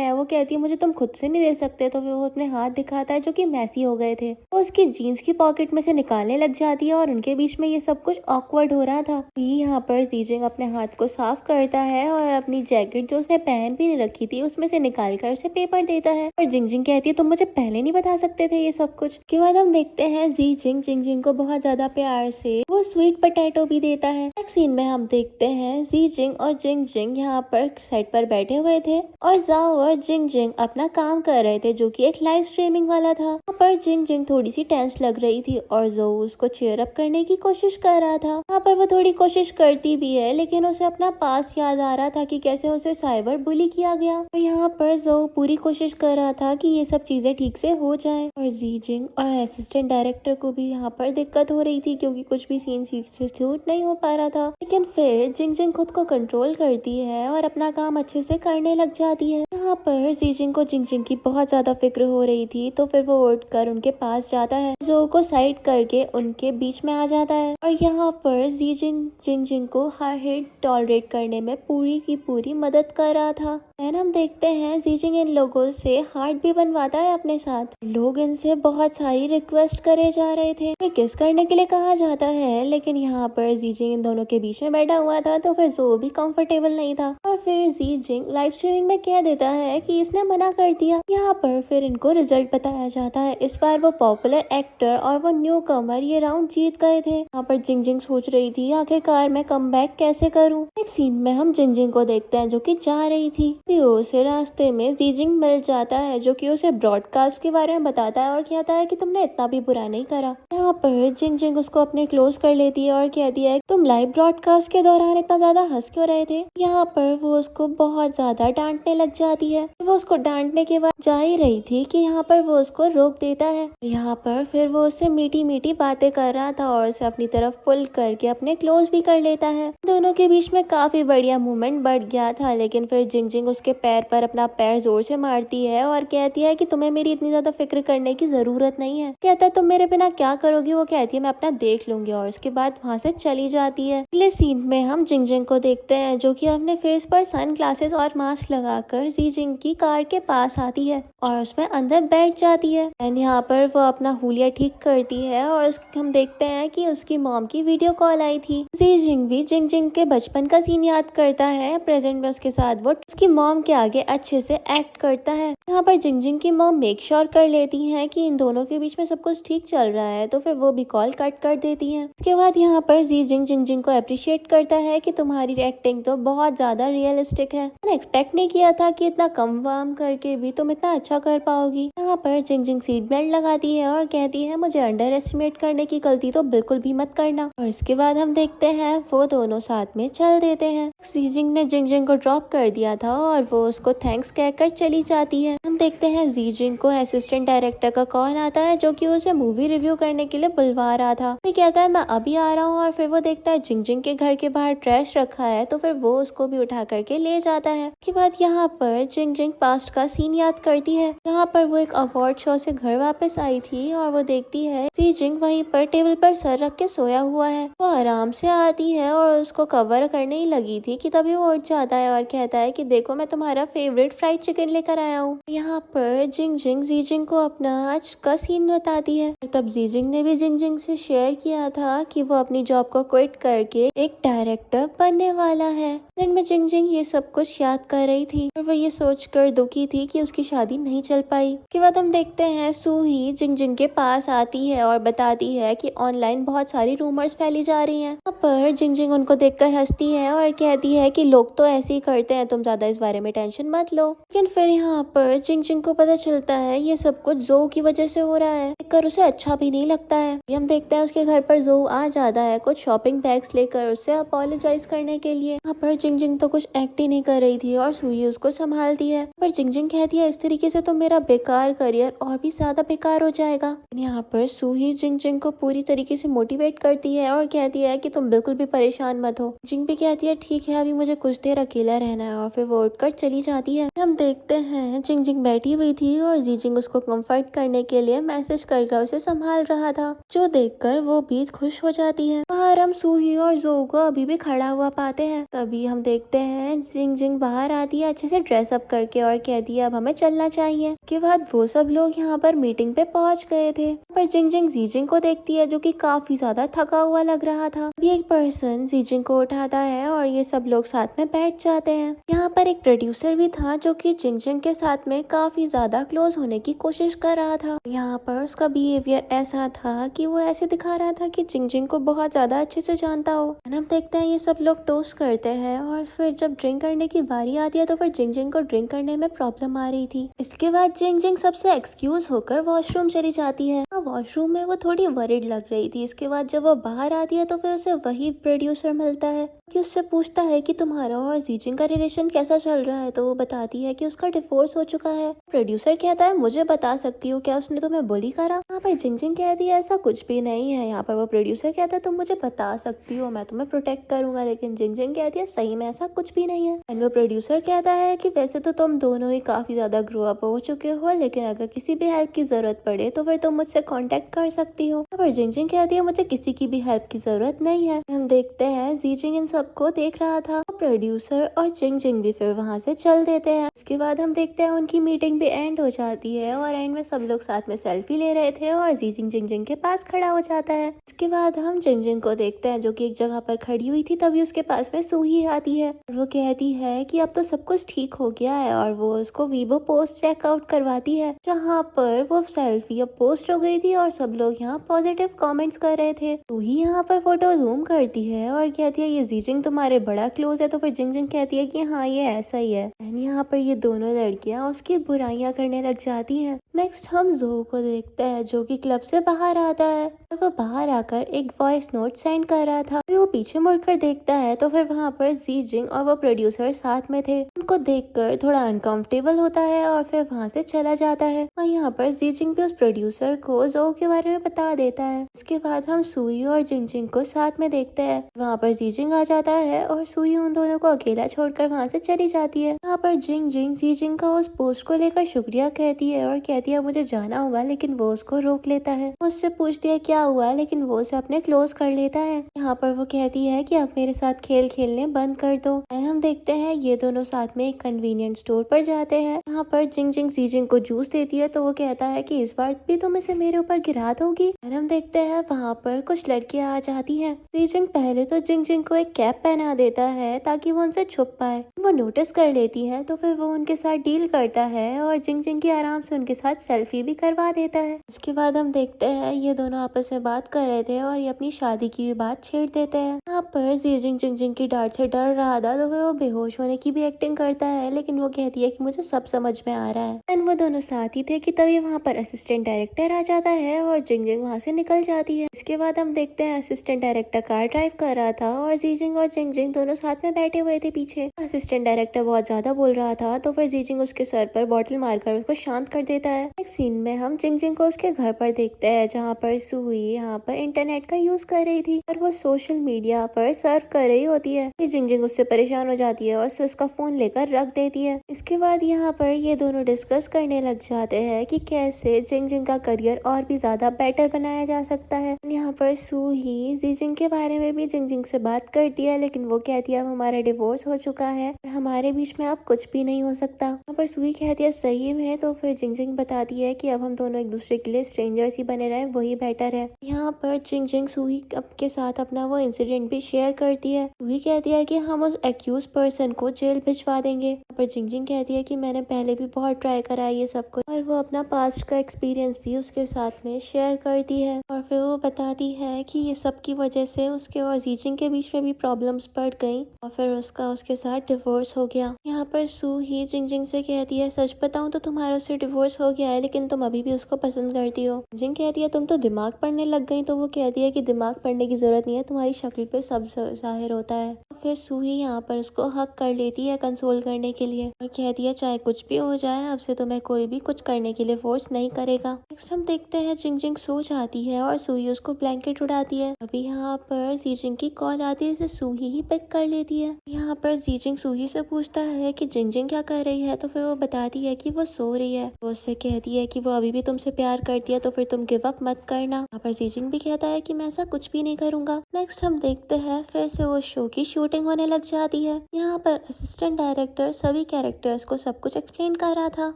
है। वो कहती है मुझे तुम खुद से नहीं दे सकते, तो फिर वो अपने हाथ दिखाता है जो कि मैसी हो गए थे। वो उसकी जीन्स की पॉकेट में से निकालने लग जाती है और उनके बीच में ये सब कुछ ऑकवर्ड हो रहा था। यहाँ पर जी जिंग अपने हाथ को साफ करता है और अपनी जैकेट जो उसने पहन भी नहीं रखी थी उसमें से निकाल कर उसे पेपर देता है। और जिंग जिंग कहती है तुम मुझे पहले नहीं बता सकते थे ये सब कुछ। के बाद हम देखते हैं जी जिंग जिंग जिंग को बहुत ज्यादा प्यार से वो स्वीट पोटैटो भी देता है। नेक्स्ट सीन में हम देखते हैं जी जिंग और जिंग जिंग यहाँ पर साइड पर बैठे हुए थे और जाओ और जिंग जिंग अपना काम कर रहे थे जो कि एक लाइव स्ट्रीमिंग वाला था। यहाँ पर जिंग जिंग थोड़ी सी टेंस लग रही थी और जो उसको चीयर अप करने की कोशिश कर रहा था। यहाँ पर वो थोड़ी कोशिश करती भी है लेकिन उसे अपना पास याद आ रहा था कि कैसे उसे साइबर बुली किया गया। और यहाँ पर जो पूरी कोशिश कर रहा था कि ये सब चीजें ठीक से हो जाए। और जी जिंग और असिस्टेंट डायरेक्टर को भी यहाँ पर दिक्कत हो रही थी क्योंकि कुछ भी सीन ठीक से शूट नहीं हो पा रहा था। लेकिन फिर जिंग जिंग खुद को कंट्रोल करती है और अपना काम अच्छे से करने लग जाती है। यहाँ पर जी जिंग को जिंग जिंग की बहुत ज्यादा फिक्र हो रही थी तो फिर वो उठकर उनके पास जाता है, जो को साइड करके उनके बीच में आ जाता है। और यहाँ पर जी जिंग जिंग जिंग को हर हिट टॉलरेट करने में पूरी की पूरी मदद कर रहा था। एंड हम देखते हैं जी जिंग इन लोगों से हार्ट भी बनवाता है अपने साथ। लोग इनसे बहुत सारी रिक्वेस्ट करे जा रहे थे, किस करने के लिए कहा जाता है, लेकिन यहाँ पर जी जिंग इन दोनों के बीच में बैठा हुआ था तो फिर जो भी कंफर्टेबल नहीं था। और फिर जी जिंग लाइव स्ट्रीमिंग में कह देता है कि इसने मना कर दिया। यहाँ पर फिर इनको रिजल्ट बताया जाता है। इस बार वो पॉपुलर एक्टर और वो न्यू कमर ये राउंड जीत गए थे। यहाँ पर जिंग जिंग सोच रही थी आखिरकार मैं कमबैक कैसे करूँ। एक सीन में हम जिंग जिंग को देखते हैं जो कि जा रही थी। उसे रास्ते में जी जिंग मिल जाता है जो कि उसे ब्रॉडकास्ट के बारे में बताता है और कहता है कि तुमने इतना भी बुरा नहीं करा। यहाँ पर जिंग जिंग उसको अपने क्लोज कर लेती है और कहती है तुम लाइव ब्रॉडकास्ट के दौरान इतना ज्यादा हंस क्यों रहे थे। यहाँ पर वो उसको बहुत ज्यादा डांटने लग जाती है। वो उसको डांटने के बाद जा ही रही थी कि यहाँ पर वो उसको रोक देता है। यहाँ पर फिर वो उससे मीठी मीठी बातें कर रहा था और उसे अपनी तरफ पुल करके अपने क्लोज भी कर लेता है। दोनों के बीच में काफी बढ़िया मूवमेंट बढ़ गया था, लेकिन फिर जिंग जिंग उसके पैर पर अपना पैर जोर से मारती है और कहती है कि तुम्हें मेरी इतनी ज्यादा फिक्र करने की जरूरत नहीं है। कहता है तुम मेरे बिना क्या करोगी। वो कहती है मैं अपना देख लूंगी और उसके बाद वहाँ से चली जाती है। अगले सीन में हम जिंग जिंग को देखते हैं जो कि अपने फेस पर सन ग्लासेस और मास्क लगाकर जी जिंग की कार के पास आती है और उसमें अंदर बैठ जाती है। एंड यहाँ पर वो अपना हुलिया ठीक करती है और हम देखते हैं कि उसकी मॉम की वीडियो कॉल आई थी। जी जिंग भी जिंग जिंग के बचपन का सीन याद करता है। प्रेजेंट में उसके साथ वो उसकी मॉम के आगे अच्छे से एक्ट करता है। यहाँ पर जिंग जिंग की मॉम मेक श्योर कर लेती है कि इन दोनों के बीच में सब कुछ ठीक चल रहा है, तो फिर वो भी कॉल कट कर देती है। उसके बाद यहाँ पर जी जिंग जिंग जिंग को अप्रिशिएट करता है कि तुम्हारी एक्टिंग तो बहुत ज्यादा रियलिस्टिक है। मैंने एक्सपेक्ट नहीं किया था कि इतना कम काम करके भी तुम इतना अच्छा कर पाओगी। यहाँ पर जिंग जिंग सीट बेल्ट लगाती है और कहती है मुझे अंडर एस्टिमेट करने की गलती तो बिल्कुल भी मत करना। और इसके बाद हम देखते हैं वो दोनों साथ में चल देते हैं। जी जिंग ने जिंग जिंग को ड्रॉप कर दिया था और वो उसको थैंक्स कहकर चली जाती है। हम देखते हैं जी जिंग को असिस्टेंट डायरेक्टर का कॉल आता है जो कि उसे मूवी रिव्यू करने के लिए बुलवा रहा था। वो कहता है मैं अभी आ रहा हूँ और फिर वो देखता है जिंग जिंग के घर के बाहर ट्रैश रखा है तो फिर वो उसको भी उठा करके ले जाता है। उसके बाद यहाँ पर जिंग पास्ट का सीन याद करती है, जहाँ पर वो एक अवार्ड शो से घर वापस आई थी और वो देखती है सी जिंग वहीं पर टेबल पर सर रख के सोया हुआ है। वो आराम से आती है और उसको कवर करने ही लगी थी कि तभी वो उठ जाता है और कहता है कि देखो मैं तुम्हारा फेवरेट फ्राइड चिकन लेकर आया हूँ। यहाँ पर जिंग जिंग जी जिंग को अपना आज का सीन बताती है। तब जी जिंग ने भी जिंग जिंग से शेयर किया था कि वो अपनी जॉब को क्विट करके एक डायरेक्टर बनने वाला है। दिन में जिंग जिंग ये सब कुछ याद कर रही थी और वो ये सोचकर दुखी थी कि उसकी शादी नहीं चल पाई। के बाद हम देखते हैं सूही जिंग जिंग के पास आती है और बताती है कि ऑनलाइन बहुत सारी रूमर्स फैली जा रही हैं। यहाँ पर जिंग जिंग उनको देखकर हंसती है और कहती है कि लोग तो ऐसे ही करते हैं, तुम ज्यादा इस बारे में टेंशन मत लो। लेकिन फिर यहाँ पर जिंग जिंग को पता चलता है ये सब कुछ जो की वजह से हो रहा है, देखकर उसे अच्छा भी नहीं लगता है। हम देखते हैं उसके घर पर जो आ जाता है कुछ शॉपिंग बैग्स लेकर उसे अपोलोजाइज करने के लिए। यहाँ पर जिंग जिंग तो कुछ एक्ट ही नहीं कर रही थी और सूही उसको संभालती है। पर जिंग जिंग कहती है इस तरीके से तो मेरा बेकार करियर और भी ज्यादा बेकार हो जाएगा। यहाँ पर सूही जिंग जिंग को पूरी तरीके से मोटिवेट करती है और कहती है कि तुम बिल्कुल भी परेशान मत हो। जिंग भी कहती है ठीक है अभी मुझे कुछ देर अकेला रहना है और फिर वो उठकर चली जाती है। हम देखते हैं जिंग जिंग बैठी हुई थी और जी जिंग उसको कंफर्ट करने के लिए मैसेज करके उसे संभाल रहा था, जो देखकर वो भी खुश हो जाती है। बाहर हम सूही और जो को अभी भी खड़ा हुआ पाते हैं। तभी हम देखते हैं जिंग जिंग बाहर आती है अच्छे से ड्रेसअप करके और कहती है अब हमें चलना चाहिए। के बाद वो सब लोग यहाँ पर मीटिंग पे पहुँच गए थे। पर जिंग जिंग जी जिंग को देखती है जो कि काफी ज्यादा थका हुआ लग रहा था। अभी एक पर्सन जी जिंग को उठाता है और ये सब लोग साथ में बैठ जाते हैं। यहाँ पर एक प्रोड्यूसर भी था जो कि जिंग जिंग के साथ में काफी ज्यादा क्लोज होने की कोशिश कर रहा था। यहाँ पर उसका बिहेवियर ऐसा था कि वो ऐसे दिखा रहा था कि जिंग जिंग को बहुत ज्यादा अच्छे से जानता हो। हम देखते हैं ये सब लोग टोस्ट करते हैं और फिर जब ड्रिंक करने की बारी आती है तो फिर जिंग जिंग को ड्रिंक करने में प्रॉब्लम आ रही थी। इसके बाद जिंग जिंग सबसे एक्सक्यूज होकर वॉशरूम चली जाती है। वॉशरूम में वो थोड़ी वरिड लग रही थी। इसके बाद जब वो बाहर आती है तो फिर उसे वही प्रोड्यूसर मिलता है कि उससे पूछता है कि तुम्हारा और जी जिंग का रिलेशन कैसा चल रहा है। तो वो बताती है कि उसका डिवोर्स हो चुका है। प्रोड्यूसर कहता है मुझे बता सकती हो क्या उसने तुम्हें बुली करा। यहाँ पर जिंग जिंग कहती है ऐसा कुछ भी नहीं है। यहाँ पर वो प्रोड्यूसर कहता है तुम मुझे बता सकती हो, मैं तुम्हें प्रोटेक्ट करूंगा। लेकिन जिंग जिंग कहती है सही में ऐसा कुछ भी नहीं है। एंड वो प्रोड्यूसर कहता है कि वैसे तो तुम दोनों ही काफी ज्यादा ग्रो अप हो चुके हो, लेकिन अगर किसी भी हेल्प की जरूरत पड़े तो फिर तुम मुझसे कांटेक्ट कर सकती हो। पर जिंग जिंग कहती है मुझे किसी की भी हेल्प की जरूरत नहीं है। हम देखते हैं जी जिंग इन सबको देख रहा था। प्रोड्यूसर और जिंग जिंग भी फिर वहाँ से चल देते हैं। इसके बाद हम देखते हैं उनकी मीटिंग भी एंड हो जाती है और एंड में सब लोग साथ में सेल्फी ले रहे थे और जी जिंग जिंग जिंग के पास खड़ा हो जाता है। इसके बाद हम जिंग जिंग को देखते हैं जो कि एक जगह पर खड़ी हुई थी। तभी उसके पास में सूही आती है और वो कहती है कि अब तो सब कुछ ठीक हो गया है और वो उसको वीबो पोस्ट चेकआउट करवाती है, जहाँ पर वो सेल्फी अब पोस्ट हो गई थी और सब लोग यहाँ पॉजिटिव कमेंट्स कर रहे थे। सूही यहाँ पर फोटो जूम करती है और कहती है ये जी जिंग तुम्हारे बड़ा क्लोज है। तो फिर जिंग जिंग कहती है कि हाँ ये ऐसा ही है। एंड यहाँ पर ये दोनों लड़कियां उसकी बुराइयां करने लग जाती हैं। नेक्स्ट हम जो को देखते हैं जो कि क्लब से बाहर आता है। तो वो बाहर आकर एक वॉइस नोट सेंड कर रहा था। फिर वो पीछे मुड़कर देखता है तो फिर वहाँ पर जी जिंग और वो प्रोड्यूसर साथ में थे। उनको देखकर थोड़ा अनकंफर्टेबल होता है और फिर वहाँ से चला जाता है। और यहाँ पर जी जिंग भी उस प्रोड्यूसर को जो के बारे में बता देता है। इसके बाद हम सुई और जिंग जिंग को साथ में देखते हैं। वहाँ पर जी जिंग आ जाता है और सुई उन दोनों को अकेला छोड़कर वहाँ से चली जाती है। यहाँ पर जिंग जिंग जी जिंग का उस पोस्ट को लेकर शुक्रिया कहती है और कहती है मुझे जाना होगा, लेकिन वो उसको रोक लेता है। उससे पूछती है क्या हुआ, लेकिन वो उसे अपने क्लोज कर लेता है। यहाँ पर वो कहती है कि अब मेरे साथ खेल खेलने बंद कर दो। हम देखते हैं ये दोनों साथ में एक कन्वीनियंट स्टोर पर जाते हैं। यहाँ पर जिंग जिंग जी जिंग को जूस देती है तो वो कहता है कि इस बार भी तुम इसे मेरे ऊपर गिरा दोगी। हम देखते हैं वहाँ पर कुछ लड़कियां आ जाती हैं। जी जिंग पहले तो जिंग जिंग को एक कैप पहना देता है ताकि वो उनसे छुप पाए। वो नोटिस कर लेती है तो फिर वो उनके साथ डील करता है और जिंग जिंग की आराम से उनके साथ सेल्फी भी करवा देता है। उसके बाद हम देखते हैं ये दोनों आपस में बात कर रहे थे और ये अपनी शादी की भी बात छेड़ देते हैं। यहाँ पर जी जिंग जिंग जिंग की डांट से डर रहा था तो फिर वो बेहोश होने की भी एक्टिंग करता है, लेकिन वो कहती है कि मुझे सब समझ में आ रहा है। एंड वो दोनों साथ ही थे कि तभी वहाँ पर असिस्टेंट डायरेक्टर आ जाता है और जिंग जिंग वहाँ से निकल जाती है। इसके बाद हम देखते हैं असिस्टेंट डायरेक्टर कार ड्राइव कर रहा था और जी जिंग और जिंग जिंग दोनों साथ में बैठे हुए थे पीछे। असिस्टेंट डायरेक्टर बहुत ज्यादा बोल रहा था तो फिर जी जिंग उसके सर पर बॉटल मारकर उसको शांत कर देता है। एक सीन में हम जिंग जिंग को उसके घर पर देखते हैं जहाँ पर सुई यहाँ पर इंटरनेट का यूज कर रही थी और वो सोशल मीडिया पर सर्फ कर रही होती है। जिंग जिंग उससे परेशान हो जाती है और उसका फोन लेकर रख देती है। इसके बाद यहाँ पर ये दोनों डिस्कस करने लग जाते हैं कि कैसे जिंग जिंग का करियर और भी ज्यादा बेटर बनाया जा सकता है। यहाँ पर सू ही जीजिंग के बारे में भी जिंजिंग से बात करती है, लेकिन वो कहती है अब हमारा डिवोर्स हो चुका है और हमारे बीच में अब कुछ भी नहीं हो सकता। यहाँ पर सुई कहती है सही में, तो फिर जिंजिंग बताती है कि अब हम दोनों एक दूसरे के लिए स्ट्रेंजर्स ही बने रहे, वही बेटर है। यहाँ पर जिंजिंग सुई के साथ अपना वो इंसिडेंट भी शेयर करती है। सुई कहती है कि हम उस एक्यूज पर्सन को जेल भिजवा देंगे। यहाँ पर जिंजिंग कहती है कि मैंने पहले भी बहुत ट्राई करा है ये सब कुछ, और वो अपना पास्ट का एक्सपीरियंस भी उसके साथ में शेयर करती है। और फिर वो बताती है कि ये सब की वजह से उसके और जीजिंग के बीच में भी प्रॉब्लम्स बढ़ गई और फिर उसका उसके साथ डिवोर्स हो गया। यहाँ पर सू ही जिंजिंग से कहती है सच बताऊं तो तुम्हारा उससे डिवोर्स हो गया है, लेकिन तुम अभी भी उसको पसंद करती हो। जिंग कहती है तुम तो दिमाग पढ़ने लग गई, तो वो कहती है कि दिमाग पढ़ने की जरूरत नहीं है, तुम्हारी शक्ल पे सब जाहिर होता है। फिर सू ही यहाँ पर उसको हक कर लेती है कंसोल करने के लिए और कहती है चाहे कुछ भी हो जाए, अब से तुम्हें कोई भी कुछ करने के लिए फोर्स नहीं करेगा। नेक्स्ट हम देखते हैं जिंजिंग सो जाती है और सूही उसको ब्लैंकेट उड़ाती है। अभी यहाँ पर जीजिंग की कॉल आती है, जिसे सूही ही पिक कर लेती है। यहाँ पर जीजिंग सूही से पूछता है कि जिंजिंग क्या कर रही है, तो फिर वो बताती है कि वो सो रही है। वो उससे कहती है कि वो अभी भी तुमसे प्यार करती है, तो फिर तुम गिव अप मत करना। यहाँ पर जीजिंग भी कहता है कि मैं ऐसा कुछ भी नहीं करूंगा। नेक्स्ट हम देखते हैं फिर से वो शो की शूटिंग होने लग जाती है। यहाँ पर असिस्टेंट डायरेक्टर सभी कैरेक्टर्स को सब कुछ एक्सप्लेन कर रहा था।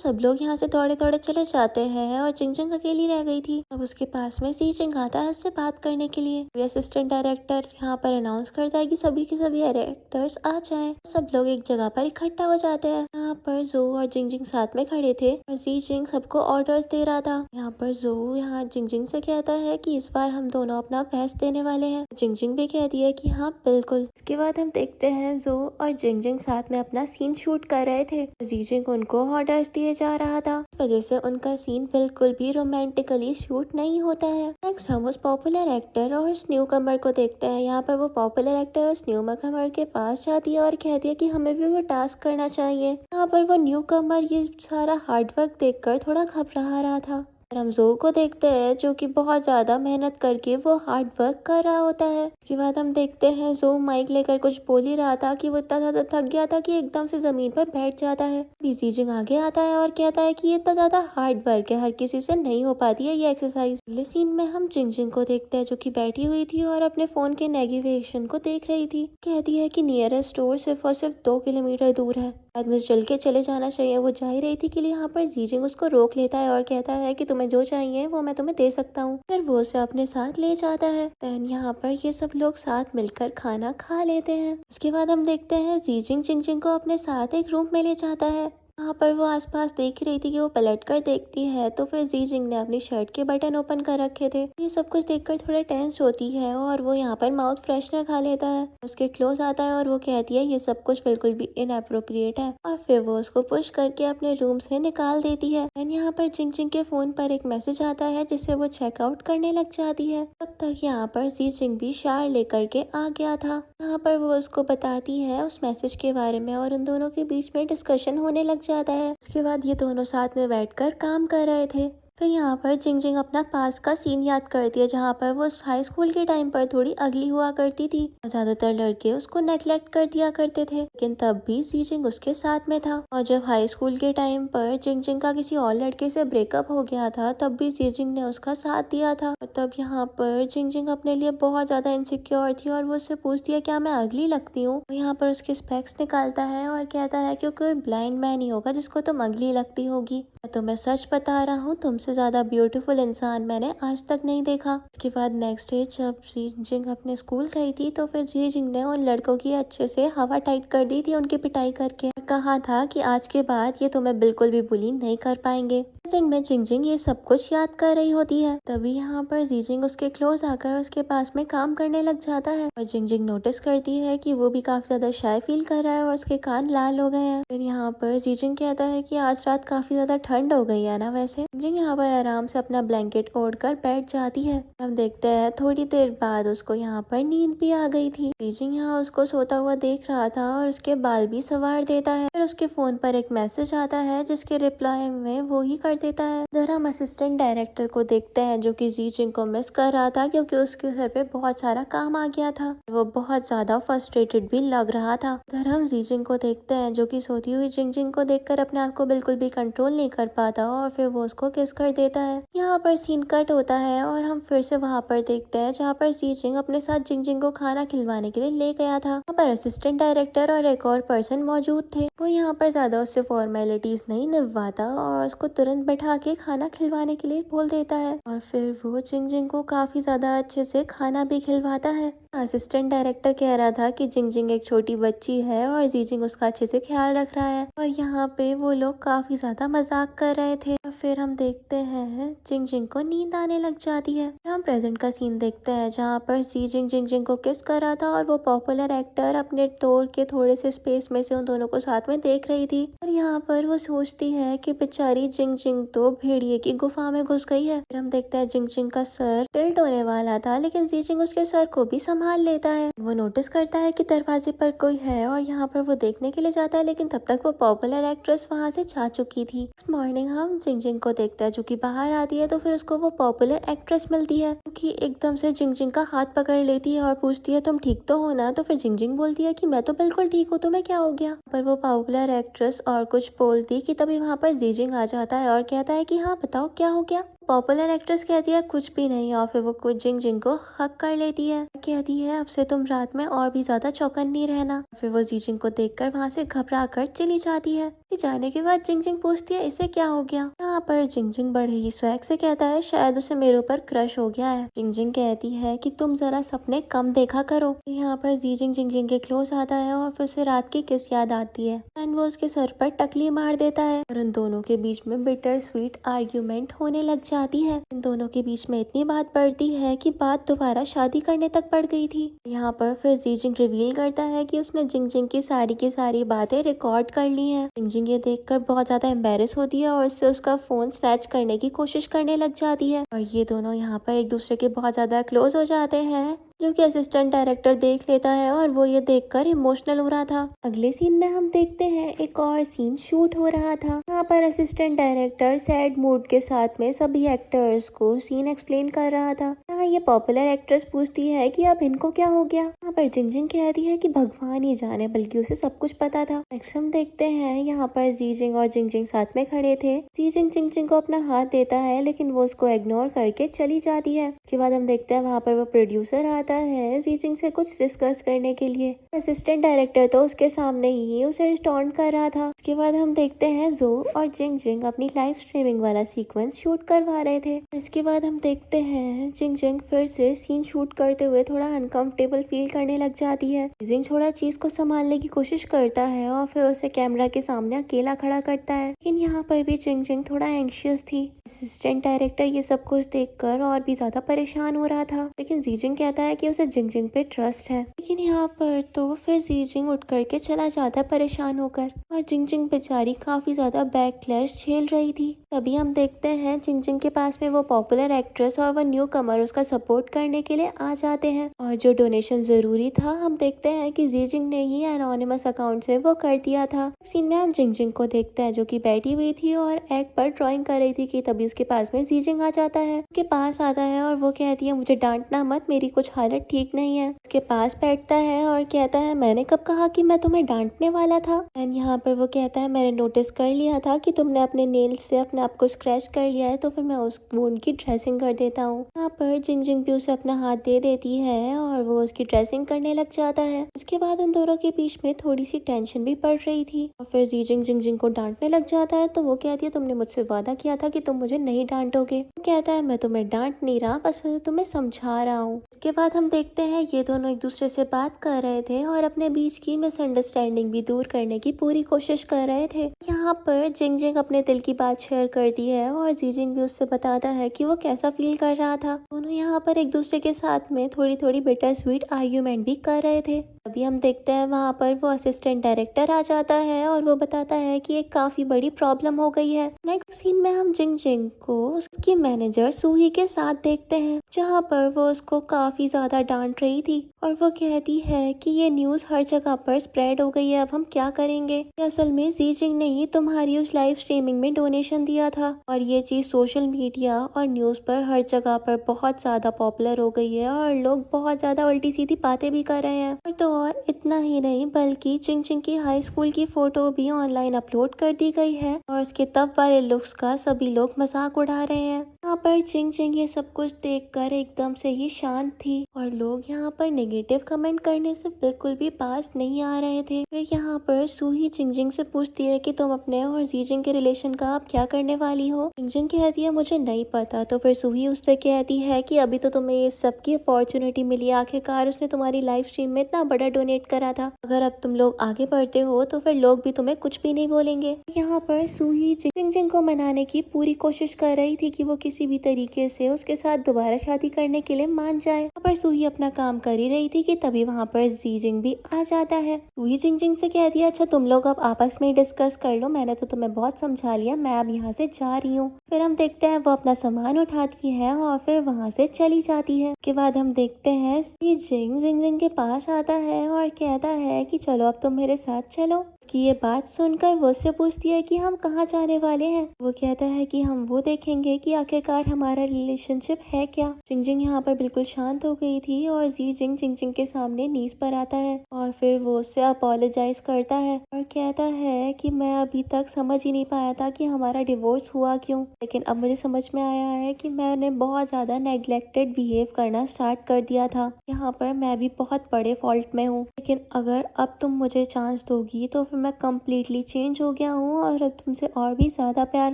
सब लोग यहाँ से दौड़े दौड़े चले जाते हैं और जिंजिंग अकेली रह गई थी। अब उसके पास में जीजिंग आता है उससे बात करने के लिए। असिस्टेंट डायरेक्टर यहाँ पर अनाउंस करता है कि सभी के सभी डायरेक्टर्स आ जाएं। सब लोग एक जगह पर इकट्ठा हो जाते हैं। यहाँ पर जो और जिंजिंग साथ में खड़े थे और जीजिंग सबको ऑर्डर्स दे रहा था। यहाँ पर जो यहाँ जिंजिंग से कहता है कि इस बार हम दोनों अपना बेस्ट देने वाले हैं। जिंजिंग भी कहती है कि हाँ बिल्कुल। इसके बाद हम देखते हैं जो और जिंजिंग साथ में अपना सीन शूट कर रहे थे। जीजिंग उनको ऑर्डर्स दिए जा रहा था, इस वजह से उनका सीन बिल्कुल भी रोमांटिकली शूट नहीं होता है। नेक्स्ट हम उस पॉपुलर एक्टर और उस न्यू कमर को देखते हैं। यहाँ पर वो पॉपुलर एक्टर उस न्यू कमर के पास जाती है और कहती है कि हमें भी वो टास्क करना चाहिए। यहाँ पर वो न्यू कमर ये सारा हार्डवर्क देखकर थोड़ा घबरा रहा था। हम जो को देखते हैं जो कि बहुत ज्यादा मेहनत करके वो हार्ड वर्क कर रहा होता है। इसके बाद हम देखते हैं जो माइक लेकर कुछ बोल ही रहा था कि वो इतना ज्यादा थक गया था कि एकदम से जमीन पर बैठ जाता है। जीजिंग आगे आता है और कहता है कि ये इतना ज्यादा हार्ड वर्क है, हर किसी से नहीं हो पाती है ये एक्सरसाइज। अगले सीन में हम जिंजिंग को देखते हैं जो कि बैठी हुई थी और अपने फोन के नेविगेशन को देख रही थी। कहती है कि नियरेस्ट स्टोर सिर्फ और सिर्फ 2 किलोमीटर दूर है, आदमी चल के चले जाना चाहिए। वो जा ही रही थी कि यहाँ पर जीजिंग उसको रोक लेता है और कहता है कि तुम्हें जो चाहिए वो मैं तुम्हें दे सकता हूँ। फिर वो उसे अपने साथ ले जाता है। देन यहाँ पर ये सब लोग साथ मिलकर खाना खा लेते हैं। इसके बाद हम देखते हैं जीजिंग जिंजिंग को अपने साथ एक रूम में ले जाता है। यहाँ पर वो आसपास देख रही थी कि वो पलट कर देखती है तो फिर जीजिंग ने अपनी शर्ट के बटन ओपन कर रखे थे। ये सब कुछ देखकर थोड़ा टेंस होती है और वो यहाँ पर माउथ फ्रेशनर खा लेता है। उसके क्लोज आता है और वो कहती है ये सब कुछ बिल्कुल भी इनअप्रोप्रिएट है और फिर वो उसको पुश करके अपने रूम से निकाल देती है। एंड यहाँ पर जिंजिंग के फोन पर एक मैसेज आता है जिससे वो चेकआउट करने लग जाती है। तब तक यहाँ पर जीजिंग भी शार लेकर के आ गया था। यहाँ पर वो उसको बताती है उस मैसेज के बारे में और उन दोनों के बीच में डिस्कशन होने लग जाता है। इसके बाद ये दोनों साथ में बैठकर काम कर रहे थे। फिर यहाँ पर जिंजिंग अपना पास का सीन याद करती है जहाँ पर वो हाई स्कूल के टाइम पर थोड़ी अगली हुआ करती थी। ज्यादातर लड़के उसको नेग्लेक्ट कर दिया करते थे, लेकिन तब भी जिंजिंग उसके साथ में था। और जब हाई स्कूल के टाइम पर जिंजिंग का किसी और लड़के से ब्रेकअप हो गया था तब भी जिंजिंग ने उसका साथ दिया था। और तब यहाँ पर जिंजिंग अपने लिए बहुत ज्यादा इनसिक्योर थी और वो उससे पूछती है क्या मैं अगली लगती हूँ। यहाँ पर उसके स्पेक्स निकालता है और कहता है कि कोई ब्लाइंड मैन ही होगा जिसको तुम अगली लगती होगी। तो मैं सच बता रहा हूँ तुमसे ज्यादा ब्यूटीफुल इंसान मैंने आज तक नहीं देखा। इसके बाद नेक्स्ट डे जब जिंजिंग अपने स्कूल गई थी तो फिर जिंजिंग ने उन लड़कों की अच्छे से हवा टाइट कर दी थी उनकी पिटाई करके। कहा था कि आज के बाद ये तुम्हें बिल्कुल भी बुली नहीं कर पाएंगे। प्रेजेंट में जिंजिंग ये सब कुछ याद कर रही होती है। तभी यहाँ पर जिंजिंग उसके क्लोज आकर उसके पास में काम करने लग जाता है और जिंजिंग नोटिस करती है कि वो भी काफी ज्यादा शाय फील कर रहा है और उसके कान लाल हो गए हैं। फिर यहाँ पर जिंजिंग कहता है कि आज रात काफी ज्यादा ठंड हो गई है ना। वैसे जिंजिंग यहाँ पर आराम से अपना ब्लैंकेट ओढ़ कर बैठ जाती है। हम देखते हैं थोड़ी देर बाद उसको यहाँ पर नींद भी आ गई थी। जिंजिंग यहाँ उसको सोता हुआ देख रहा था और उसके बाल भी संवार देता है। फिर उसके फोन पर एक मैसेज आता है जिसके रिप्लाई में वो ही कर देता है। इधर हम असिस्टेंट डायरेक्टर को देखते हैं जो कि जिंजिंग को मिस कर रहा था क्योंकि उसके घर पे बहुत सारा काम आ गया था। वो बहुत ज्यादा फ्रस्ट्रेटेड भी लग रहा था। इधर हम जिंजिंग को देखते हैं जो कि सोती हुई जिंजिंग को देखकर अपने आप को बिल्कुल भी कंट्रोल नहीं कर पाता और फिर वो उसको किस कर देता है। यहाँ पर सीन कट होता है और हम फिर से वहाँ पर देखते हैं जहाँ पर जीजिंग अपने साथ जिंगजिंग को खाना खिलवाने के लिए ले गया था। वहाँ पर असिस्टेंट डायरेक्टर और एक और पर्सन मौजूद थे। वो यहाँ पर ज्यादा उससे फॉर्मेलिटीज नहीं निभवाता और उसको तुरंत बैठा के खाना खिलवाने के लिए बोल देता है और फिर वो जिंगजिंग को काफी ज्यादा अच्छे से खाना भी खिलवाता है। असिस्टेंट डायरेक्टर कह रहा था कि जिंगजिंग एक छोटी बच्ची है और जीजिंग उसका अच्छे से ख्याल रख रहा है और यहाँ पे वो लोग काफी ज्यादा मजाक कर रहे थे। और फिर हम देखते हैं जिंगजिंग को नींद आने लग जाती है। हम प्रेजेंट का सीन देखते हैं जहाँ पर जीजिंग जिंगजिंग को किस कर रहा था और वो पॉपुलर एक्टर अपने डोर के थोड़े से स्पेस में से उन दोनों को साथ में देख रही थी। और यहाँ पर वो सोचती है कि बेचारी जिंगजिंग तो भेड़िए की गुफा में घुस गई है। फिर हम देखते हैं जिंगजिंग का सर टिल्ट होने वाला था लेकिन जीजिंग उसके सर को भी संभाल लेता है। वो नोटिस करता है कि दरवाजे पर कोई है और यहाँ पर वो देखने के लिए जाता है लेकिन तब तक वो पॉपुलर एक्ट्रेस वहाँ से जा चुकी थी। इस मॉर्निंग हम जिंगजिंग को देखते हैं जो कि बाहर आती है तो फिर उसको वो पॉपुलर एक्ट्रेस मिलती है जो कि एकदम से जिंगजिंग का हाथ पकड़ लेती है और पूछती है तुम ठीक तो हो ना। तो फिर जिंगजिंग बोलती है कि मैं तो बिल्कुल ठीक हूँ, तुम्हें क्या हो गया। पर वो पॉपुलर एक्ट्रेस और कुछ बोलती कि तभी वहाँ पर जीजिंग आ जाता है और कहता है कि हाँ बताओ क्या हो गया। पॉपुलर एक्ट्रेस कहती है कुछ भी नहीं और फिर वो कुछ जिंगजिंग को हक कर लेती है। कहती है अब से तुम रात में और भी ज्यादा चौकन्नी रहना। फिर वो जिंगजिंग को देखकर वहाँ से घबरा कर चली जाती है। जाने के बाद जिंगजिंग पूछती है इसे क्या हो गया। यहाँ पर जिंगजिंग बड़े ही स्वैग से कहता है शायद उसे मेरे ऊपर क्रश हो गया है। जिंगजिंग कहती है कि तुम जरा सपने कम देखा करो। यहाँ पर जीजिंग जिंगजिंग के क्लोज आता है और फिर उसे रात की किस याद आती है एंड वो उसके सर पर टकली मार देता है और उन दोनों के बीच में बिटर स्वीट आर्ग्यूमेंट होने लग जाती है। इन दोनों के बीच में इतनी बात बढ़ती है कि बात दोबारा शादी करने तक बढ़ गई थी। यहाँ पर फिर जीजिंग रिवील करता है कि उसने जिंगजिंग की सारी बातें रिकॉर्ड कर ली हैं। जिंगजिंग ये देखकर बहुत ज्यादा एम्बेरस होती है और उससे उसका फोन स्नैच करने की कोशिश करने लग जाती है और ये दोनों यहाँ पर एक दूसरे के बहुत ज्यादा क्लोज हो जाते हैं जो कि असिस्टेंट डायरेक्टर देख लेता है और वो ये देखकर इमोशनल हो रहा था। अगले सीन में हम देखते हैं एक और सीन शूट हो रहा था। यहाँ पर असिस्टेंट डायरेक्टर सैड मूड के साथ में सभी एक्टर्स को सीन एक्सप्लेन कर रहा था। यहाँ ये पॉपुलर एक्ट्रेस पूछती है कि अब इनको क्या हो गया। यहाँ पर जिंगजिंग कहती है कि भगवान ही जाने, बल्कि उसे सब कुछ पता था। नेक्स्ट हम देखते हैं यहाँ पर जीजिंग और जिंगजिंग साथ में खड़े थे। जीजिंग जिंगजिंग को अपना हाथ देता है लेकिन वो उसको इग्नोर करके चली जाती है। उसके बाद हम देखते हैं वहाँ पर वो प्रोड्यूसर आता है जीजिंग से कुछ डिस्कस करने के लिए। असिस्टेंट डायरेक्टर तो उसके सामने ही उसे टॉन्ट कर रहा था। उसके बाद हम देखते हैं जो और जिंगजिंग अपनी लाइव स्ट्रीमिंग वाला सीक्वेंस शूट करवा रहे थे। इसके बाद हम देखते हैं जिंगजिंग फिर से सीन शूट करते हुए थोड़ा अनकंफर्टेबल फील करने लग जाती है। जिंग थोड़ा चीज को संभालने की कोशिश करता है और फिर उसे कैमरा के सामने अकेला खड़ा करता है लेकिन यहाँ पर भी जिंगजिंग थोड़ा एंग्शियस थी। असिस्टेंट डायरेक्टर ये सब कुछ देखकर और भी ज्यादा परेशान हो रहा था लेकिन जीजिंग कहता है कि उसे जिंगजिंग पे ट्रस्ट है। लेकिन यहाँ पर तो फिर जीजिंग उठ करके चला जाता है परेशान होकर और जिंगजिंग बेचारी काफी ज्यादा बैकलैश झेल रही थी। तभी हम देखते हैं जिंगजिंग के पास में वो पॉपुलर एक्ट्रेस और वो न्यू कमर उसका सपोर्ट करने के लिए आ जाते हैं और जो डोनेशन जरूरी था हम देखते हैं कि जीजिंग ने ही एनोनिमस अकाउंट से वो कर दिया था। सीन में हम जिंगजिंग को देखते हैं जो कि बैठी हुई थी और एग पर ड्राइंग कर रही थी कि तभी उसके पास में जीजिंग आ जाता है। उसके पास आता है और वो कहती है मुझे डांटना मत, मेरी कुछ हालत ठीक नहीं है। उसके पास बैठता है और कहता है मैंने कब कहा कि मैं तुम्हें डांटने वाला था। एंड यहाँ पर वो कहता है मैंने नोटिस कर लिया था कि तुमने अपने नेल्स से अपने आप को स्क्रैच कर लिया है तो फिर मैं उस वुंड की ड्रेसिंग कर देता हूँ। यहाँ पर जिंगजिंग भी उसे अपना हाथ दे देती है और वो उसकी ड्रेसिंग करने लग जाता है। उसके बाद उन दोनों के बीच में थोड़ी सी टेंशन भी बढ़ रही थी और फिर जीजिंग जिंगजिंग को डांटने लग जाता है तो वो कहती है तुमने मुझसे वादा किया था कि तुम मुझे नहीं डांटोगे। वो कहता है मैं तुम्हें डांट नहीं रहा, बस मैं तुम्हें समझा रहा हूँ। उसके बाद हम देखते हैं ये दोनों एक दूसरे से बात कर रहे थे और अपने बीच की मिसअंडरस्टैंडिंग भी दूर करने की पूरी कोशिश कर रहे थे। यहाँ पर जिंगजिंग अपने दिल की बात शेयर करती है और जीजिंग भी उससे बताता है कि वो कैसा फील कर रहा था। दोनों यहाँ पर एक दूसरे के साथ में थोड़ी थोड़ी बिटर स्वीट आर्ग्यूमेंट भी कर रहे थे। अभी हम देखते हैं वहाँ पर वो असिस्टेंट डायरेक्टर आ जाता है और वो बताता है कि एक काफी बड़ी प्रॉब्लम हो गई है। नेक्स्ट सीन में हम जिंगजिंग को उसकी मैनेजर सूही के साथ देखते हैं जहाँ पर वो उसको काफी ज्यादा डांट रही थी और वो कहती है कि ये न्यूज हर जगह पर स्प्रेड हो गई है, अब हम क्या करेंगे। असल में जीजिंग ने ही तुम्हारी उस लाइव स्ट्रीमिंग में डोनेशन दिया था और ये चीज सोशल मीडिया और न्यूज पर हर जगह पर बहुत ज्यादा पॉपुलर हो गई है और लोग बहुत ज्यादा उल्टी सीधी बातें भी कर रहे हैं। और तो और इतना ही नहीं बल्कि चिंग चिंग की हाई स्कूल की फोटो भी ऑनलाइन अपलोड कर दी गई है और उसके तब वाले लुक्स का सभी लोग मजाक उड़ा रहे हैं। यहाँ पर चिंग चिंग ये सब कुछ देखकर एकदम से ही शांत थी और लोग यहाँ पर नेगेटिव कमेंट करने से बिल्कुल भी पास नहीं आ रहे थे। फिर यहाँ पर सूही चिंग चिंग से पूछती है कि तुम अपने और जीजिंग के रिलेशन का अब क्या करने वाली हो। चिंग चिंग कहती है मुझे नहीं पता। तो फिर सूही उससे कहती है कि अभी तो तुम्हें ये सब की अपॉर्चुनिटी मिली, आखिरकार उसने तुम्हारी लाइफ स्ट्रीम में इतना बड़ा डोनेट करा था। अगर अब तुम लोग आगे बढ़ते हो तो फिर लोग भी तुम्हें कुछ भी नहीं बोलेंगे। यहाँ पर सूही चिंग चिंग को मनाने की पूरी कोशिश कर रही थी कि वो किसी भी तरीके से उसके साथ दोबारा शादी करने के लिए मान जाए। यहाँ पर सूही अपना काम कर ही रही थी कि तभी वहाँ पर जीजिंग भी आ जाता है। सूही चिंग चिंग से कहती है अच्छा तुम लोग अब आपस में डिस्कस कर लो, मैंने तो तुम्हें बहुत समझा लिया, मैं अब यहाँ से जा रही हूँ। फिर हम देखते हैं वो अपना सामान उठाती है और फिर वहाँ से चली जाती है। उसके बाद हम देखते हैं जीजिंग जिंग जिंग के पास आता है और कहता है कि चलो अब तुम मेरे साथ चलो। कि ये बात सुनकर वो उससे पूछती है कि हम कहाँ जाने वाले हैं। वो कहता है कि हम वो देखेंगे कि आखिरकार हमारा रिलेशनशिप है क्या। जिंग जिंग यहाँ पर बिल्कुल शांत हो गई थी और जिंग जिंग जिंग के सामने नीज पर आता है और फिर वो उससे अपोलोजाइज करता है और कहता है कि मैं अभी तक समझ ही नहीं पाया था कि हमारा डिवोर्स हुआ क्यों, लेकिन अब मुझे समझ में आया है कि मैंने बहुत ज्यादा नेग्लेक्टेड बिहेव करना स्टार्ट कर दिया था। यहाँ पर मैं भी बहुत बड़े फॉल्ट में हूँ, लेकिन अगर अब तुम मुझे चांस दोगी तो मैं कम्प्लीटली चेंज हो गया हूँ और अब तुमसे और भी ज्यादा प्यार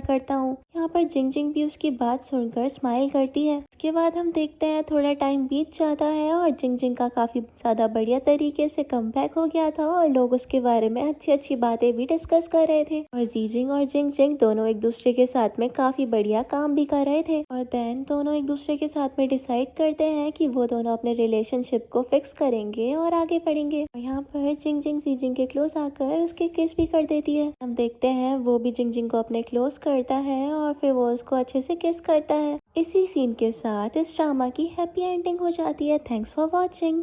करता हूँ। यहाँ पर जिंग जिंग भी उसकी बात सुनकर स्माइल करती है। उसके बाद हम देखते हैं थोड़ा टाइम बीत जाता है और जिंग जिंग का काफी ज्यादा बढ़िया तरीके से कमबैक हो गया था और लोग उसके बारे में अच्छी अच्छी बातें भी डिस्कस कर रहे थे और जीजिंग और जिंग जिंग दोनों एक दूसरे के साथ में काफी बढ़िया काम भी कर रहे थे और देन दोनों एक दूसरे के साथ में डिसाइड करते हैं कि वो दोनों अपने रिलेशनशिप को फिक्स करेंगे और आगे बढ़ेंगे। और यहाँ पर जिंग जिंग जीजिंग के क्लोज आकर उसके किस भी कर देती है। हम देखते हैं वो भी जिंग जिंग को अपने क्लोज करता है और फिर वो उसको अच्छे से किस करता है। इसी सीन के साथ इस ड्रामा की हैप्पी एंडिंग हो जाती है। Thanks for watching.